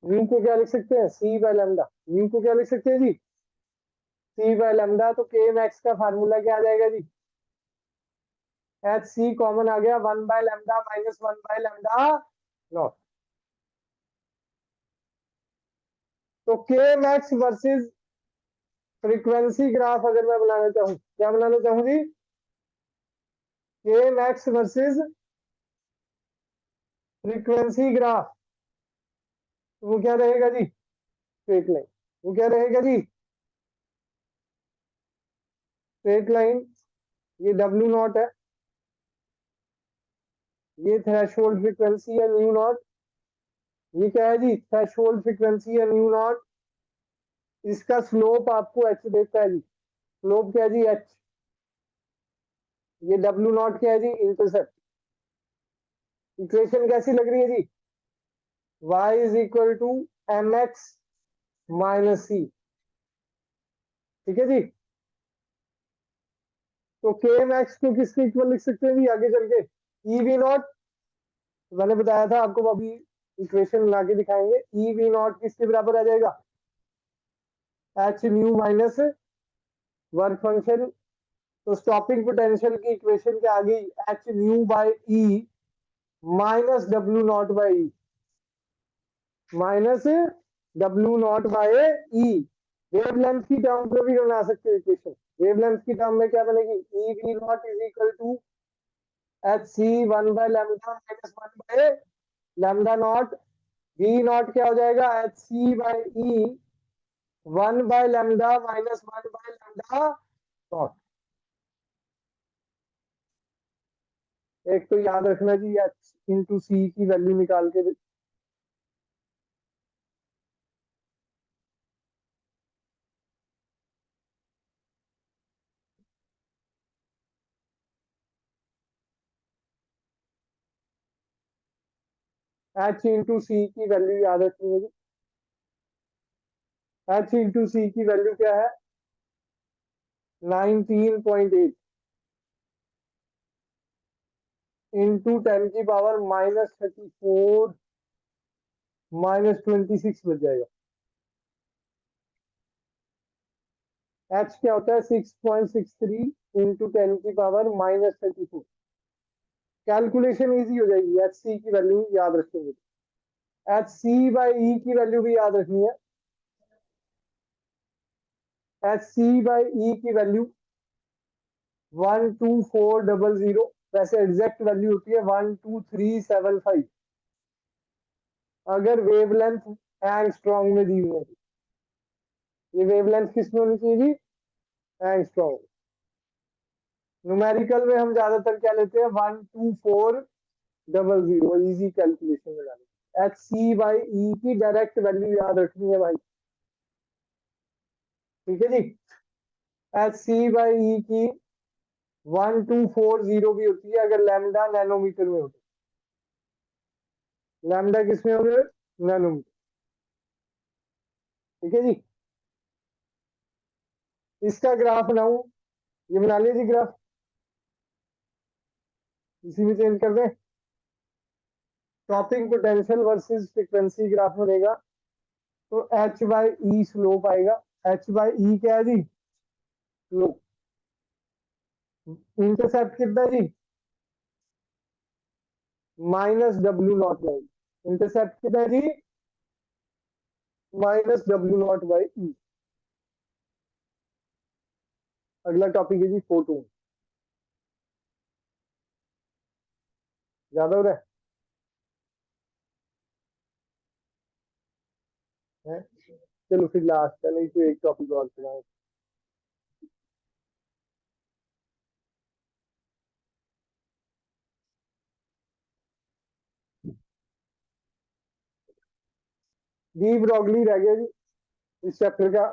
वी को क्या लिख सकते हैं, सी बाय लैम्डा, वी को क्या लिख सकते हैं जी, सी बाय लैम्डा। तो के मैक्स का फार्मूला क्या आ जाएगा जी, एच सी कॉमन आ गया, 1/λ माइनस 1/λ नॉट। तो के मैक्स वर्सेस फ्रीक्वेंसी ग्राफ अगर मैं बनाना चाहूँ, क्या बनाना चाहूँ जी, के मैक्स वर्सेस फ्रीक्वेंसी ग्राफ, तो वो क्या रहेगा जी, स्ट्रेट लाइन। वो क्या रहेगा जी, स्ट्रेट लाइन। ये डब्ल्यू नॉट है, ये थ्रेशोल्ड फ्रीक्वेंसी है न्यू नॉट। ये क्या है जी, थ्रेशोल्ड फ्रीक्वेंसी है न्यू नॉट। इसका स्लोप आपको एच देता है जी, स्लोप क्या है जी, एच। ये डब्ल्यू नॉट क्या है जी, इंटरसेप्ट। इक्वेशन कैसी लग रही है जी, y is equal to m x minus c. ठीक है जी। तो के मैक्स को किसके इक्वल लिख सकते हैं जी आगे चल के, ई वी नॉट। मैंने बताया था आपको, अभी इक्वेशन बना के दिखाएंगे। ई वी नॉट किसके बराबर आ जाएगा, H nu minus work function. तो स्टॉपिंग पोटेंशियल की इक्वेशन के आगे H nu by E minus W naught by E, minus W naught by E. Wavelength की टर्म में भी बना सकते हो इक्वेशन। वेवलेंथ की टर्म में क्या बनेगी, e v nought is equal to h c 1/λ minus 1/λ nought. V nought क्या हो जाएगा, h C by e 1/λ minus 1/λ nought. एक तो याद रखना जी, एच इंटू सी की वैल्यू निकाल के, एच इंटू सी की वैल्यू याद रखनी है जी। एच इंटू सी की वैल्यू क्या है, 19.8 इंटू 10⁻⁻34 माइनस 26 बच जाएगा। एच क्या होता है, 6.63 इंटू 10⁻⁻34। कैलकुलेशन इजी हो जाएगी, एच सी की वैल्यू याद रखेंगे। एच सी बाई ई की वैल्यू भी याद रखनी है। एच सी बाई ई की वैल्यू 12400, वैसे एग्जैक्ट वैल्यू होती है 12375 अगर वेवलेंथ एंगस्ट्रॉन्ग में दी हुई है। ये वेवलेंथ किस में होनी चाहिए जी, एंगस्ट्रॉन्ग। न्यूमेरिकल में हम ज्यादातर क्या लेते हैं, 12400, इजी कैलकुलेशन में डालेंगे। एच सी बाई ई की डायरेक्ट वैल्यू याद रखनी है भाई। ठीक है जी। एच सी बाई ई की 1240 भी होती है अगर लैम्डा नैनोमीटर में होती है। लैम्डा किसमें हो गए, नैनोमीटर। ठीक है जी। इसका ग्राफ बनाऊं, ये बना लीजिए ग्राफ। इसी में चेंज कर दें। Stopping potential versus frequency graph बनेगा, तो एच बाई ई स्लोप आएगा। एच बाई ई क्या है जी? स्लोप। इंटरसेप्ट कितना जी? Minus W nought by. Intercept कितना है जी? Minus W nought by e. अगला टॉपिक है जी फोटोन। ज्यादा हो रहा है? चलो फिर लास्ट है, नहीं तो एक टॉपिक और चलाएं। डी ब्रॉगली रह गया जी इस चैप्टर का।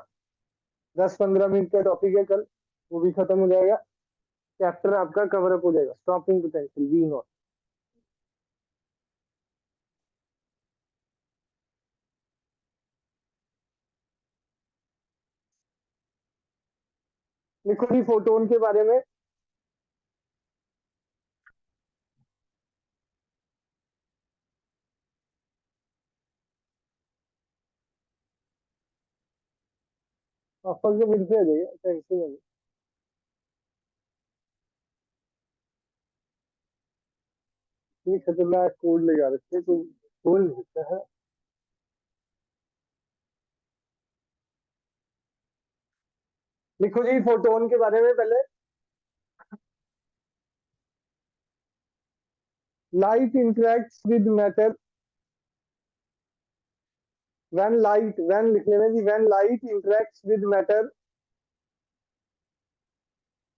10-15 मिनट का टॉपिक है कल, वो भी खत्म हो जाएगा। चैप्टर आपका कवर अप हो जाएगा। Stopping potential V naught. लिखो जी फोटोन के बारे में। वापस से फिर से आ जाइए, टेंशन नहीं। ये खतरनाक कोड लगा रखे तो बोल नहीं सकता है। लिखो जी फोटोन के बारे में पहले। Light interacts with matter when light, when लिख लेना जी, when light interacts with matter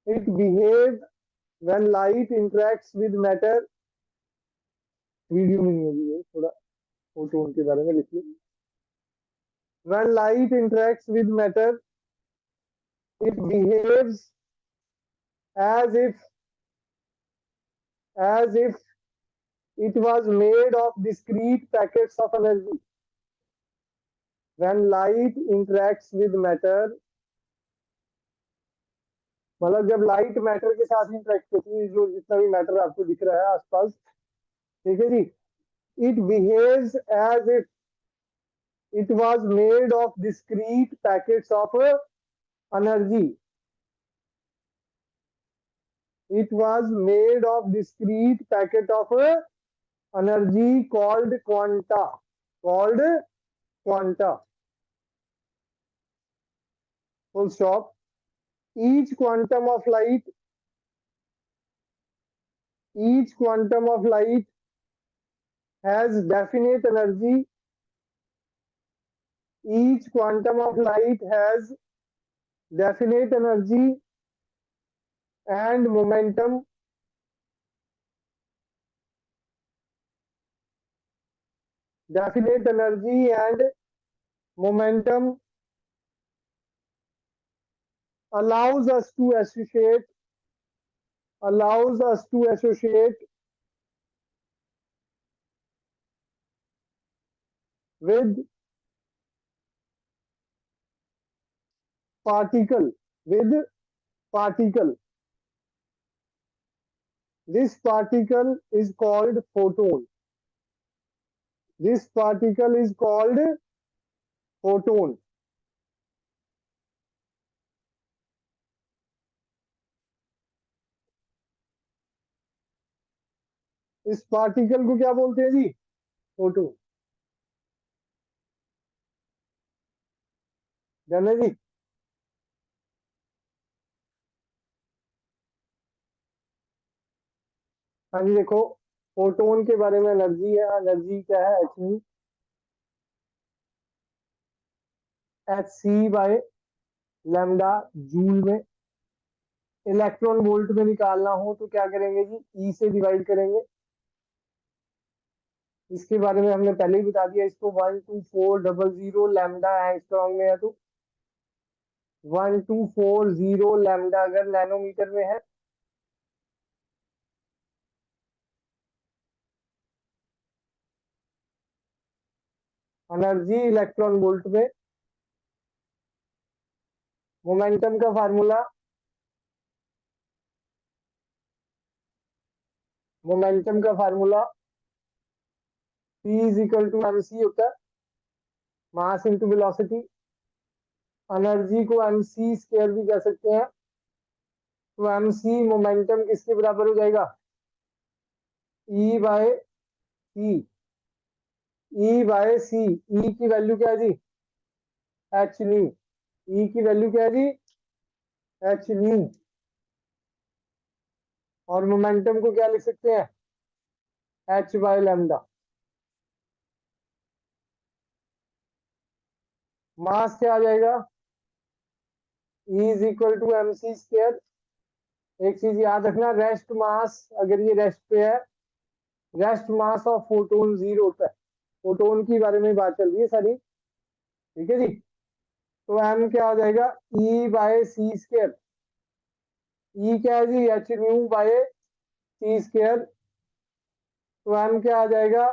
it behave, when light interacts with matter. Video में नहीं है जी, ये थोड़ा फोटोन के बारे में लिख लो। When light interacts with matter it behaves as if it was made of discrete packets of energy. When light interacts with matter, मतलब जब लाइट मैटर के साथ इंटरेक्ट करती है, जो जितना भी मैटर आपको दिख रहा है आसपास, ठीक है जी, it behaves as if it was made of discrete packets of energy. It was made of discrete packet of energy called quanta, called quanta, full stop. Each quantum of light, each quantum of light has definite energy. Each quantum of light has definite energy and momentum. Definite energy and momentum allows us to associate, allows us to associate with particle, with particle. This particle is called photon. This particle is called photon. इस particle को क्या बोलते हैं जी? Photo. जाने जी। हाँ जी देखो, photon के बारे में एनर्जी है। एनर्जी क्या है? H C by lambda joule में। इलेक्ट्रॉन वोल्ट में निकालना हो तो क्या करेंगे जी? ई से डिवाइड करेंगे। इसके बारे में हमने पहले ही बता दिया। इसको 12400 लैम्डा एंगस्ट्रॉम में है, तो 1240 लैम्डा अगर नैनोमीटर में है, एनर्जी इलेक्ट्रॉन वोल्ट में। मोमेंटम का फार्मूला मोमेंटम का formula P is equal to mc होता है, मास इंटू वेलोसिटी। एनर्जी को mc स्क्वायर भी कह सकते हैं, तो mc मोमेंटम किसके बराबर हो जाएगा, E बाय सी। E बाय सी, E की वैल्यू क्या है जी, h न्यू। E की वैल्यू क्या है जी, h न्यू। और मोमेंटम को क्या लिख सकते हैं, h बाय लैम्डा। मास क्या आ जाएगा, E is equal to mc square. एक चीज याद रखना, रेस्ट मास, अगर ये रेस्ट पे है, रेस्ट मास ऑफ फोटोन 0 होता है। फोटोन की बारे में बात चल रही है सारी, ठीक है जी। तो m क्या हो जाएगा, E बाय सी स्क्वायर। E क्या है जी, h न्यू बाय सी स्क्वायर। तो m क्या आ जाएगा,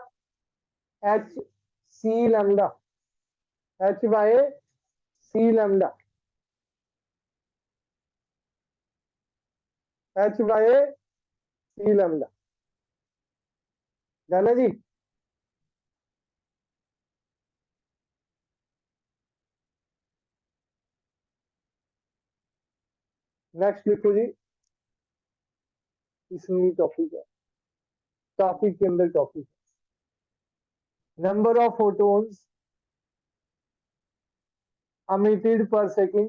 h सी लैम्डा, h बाय सी लैम्डा, h बाय सी लैम्डा। जाना जी। नेक्स्ट लिखो जी, इसमें टॉपिक है, टॉपिक के अंदर topic, number of photons emitted per second।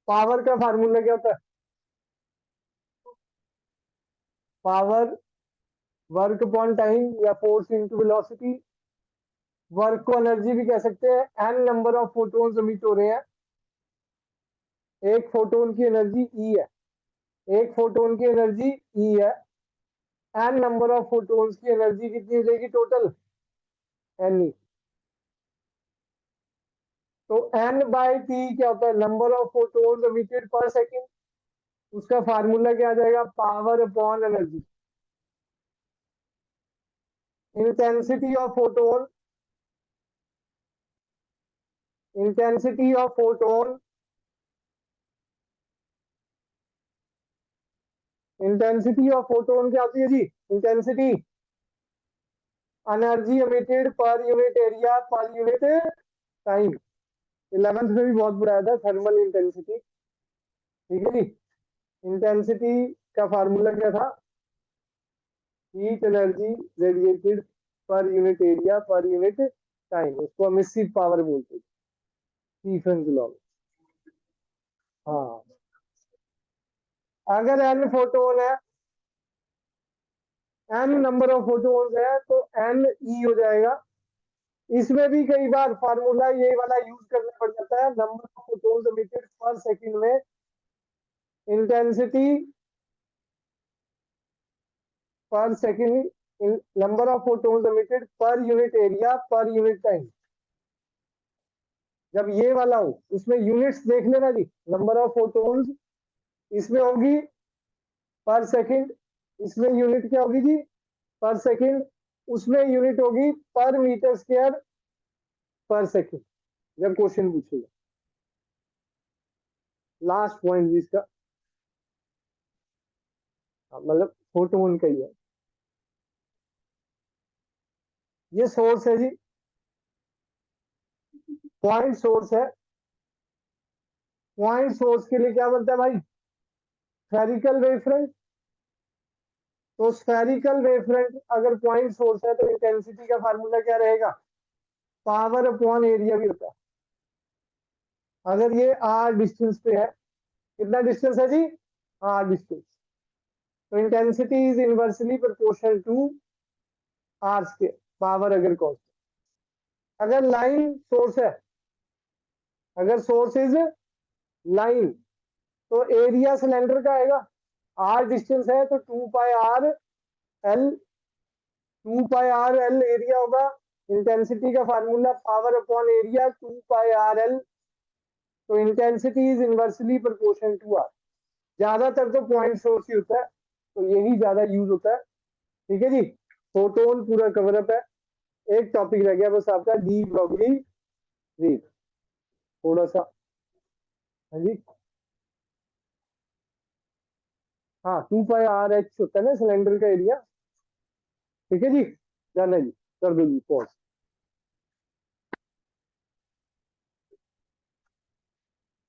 Power का फार्मूला क्या होता है, पावर वर्क अपॉन टाइम या फोर्स इनटू वेलोसिटी। वर्क को एनर्जी भी कह सकते हैं। N number of photons emit हो रहे हैं, एक फोटोन की एनर्जी ई है, एक फोटोन की एनर्जी ई है। एन नंबर ऑफ फोटोन्स की एनर्जी कितनी हो जाएगी टोटल, एन ई। तो एन बाय टी क्या होता है, number of photons emitted per second. उसका फार्मूला क्या आ जाएगा, power upon energy. Intensity of photon, intensity of photon, intensity of photon क्या होती है जी, intensity energy emitted per unit area per unit time. 11th में भी बहुत पढ़ाया था थर्मल इंटेंसिटी, ठीक है जी। इंटेंसिटी का फार्मूला क्या था, हीट एनर्जी रेडिएटेड पर unit area per unit time, उसको एमिसिव पावर बोलते हैं, स्टीफन लॉ। हाँ, अगर एन फोटोन है, एन नंबर ऑफ फोटोन्स है, तो एन ई हो जाएगा। इसमें भी कई बार फार्मूला ये वाला यूज करना पड़ जाता है, नंबर ऑफ फोटोन्स एमिटेड पर सेकंड में इंटेंसिटी पर second, number of photons emitted per unit area per unit time. जब ये वाला हो उसमें यूनिट्स देख लेना जी, नंबर ऑफ फोटोन्स इसमें होगी पर सेकंड, इसमें यूनिट क्या होगी जी, पर सेकंड। उसमें यूनिट होगी पर मीटर स्क्वायर पर सेकंड, जब क्वेश्चन पूछेगा। लास्ट पॉइंट जिसका मतलब फोटोन का ही है, ये सोर्स है जी, पॉइंट सोर्स है। पॉइंट सोर्स के लिए क्या बनता है भाई, स्फेरिकल वेवफ्रंट। तो स्फेरिकल वेवफ्रंट अगर पॉइंट सोर्स है, तो इंटेंसिटी का फार्मूला क्या रहेगा, पावर अपॉन एरिया भी होता है। अगर ये आर डिस्टेंस पे है, कितना डिस्टेंस है जी, आर डिस्टेंस, तो intensity is inversely proportional to R square, power अगर कांस्टेंट। अगर लाइन सोर्स है, अगर सोर्स इज लाइन, तो एरिया सिलेंडर का आएगा, आर डिस्टेंस है तो 2 pi R L, 2 pi R L area होगा। इंटेंसिटी का formula power upon area 2 pi R L. तो intensity is inversely proportional to R. ज्यादातर तो पॉइंट सोर्स ही होता है, तो यही ज्यादा यूज होता है, ठीक है जी। फोटोन पूरा कवरअप है। एक टॉपिक रह गया बस आपका, डी ब्रॉगली रेट, थोड़ा सा। हाँ जी, हाँ 2 पाई आर एच होता है ना सिलेंडर का एरिया। ठीक है जी, डन है जी, कर दो जी पॉज।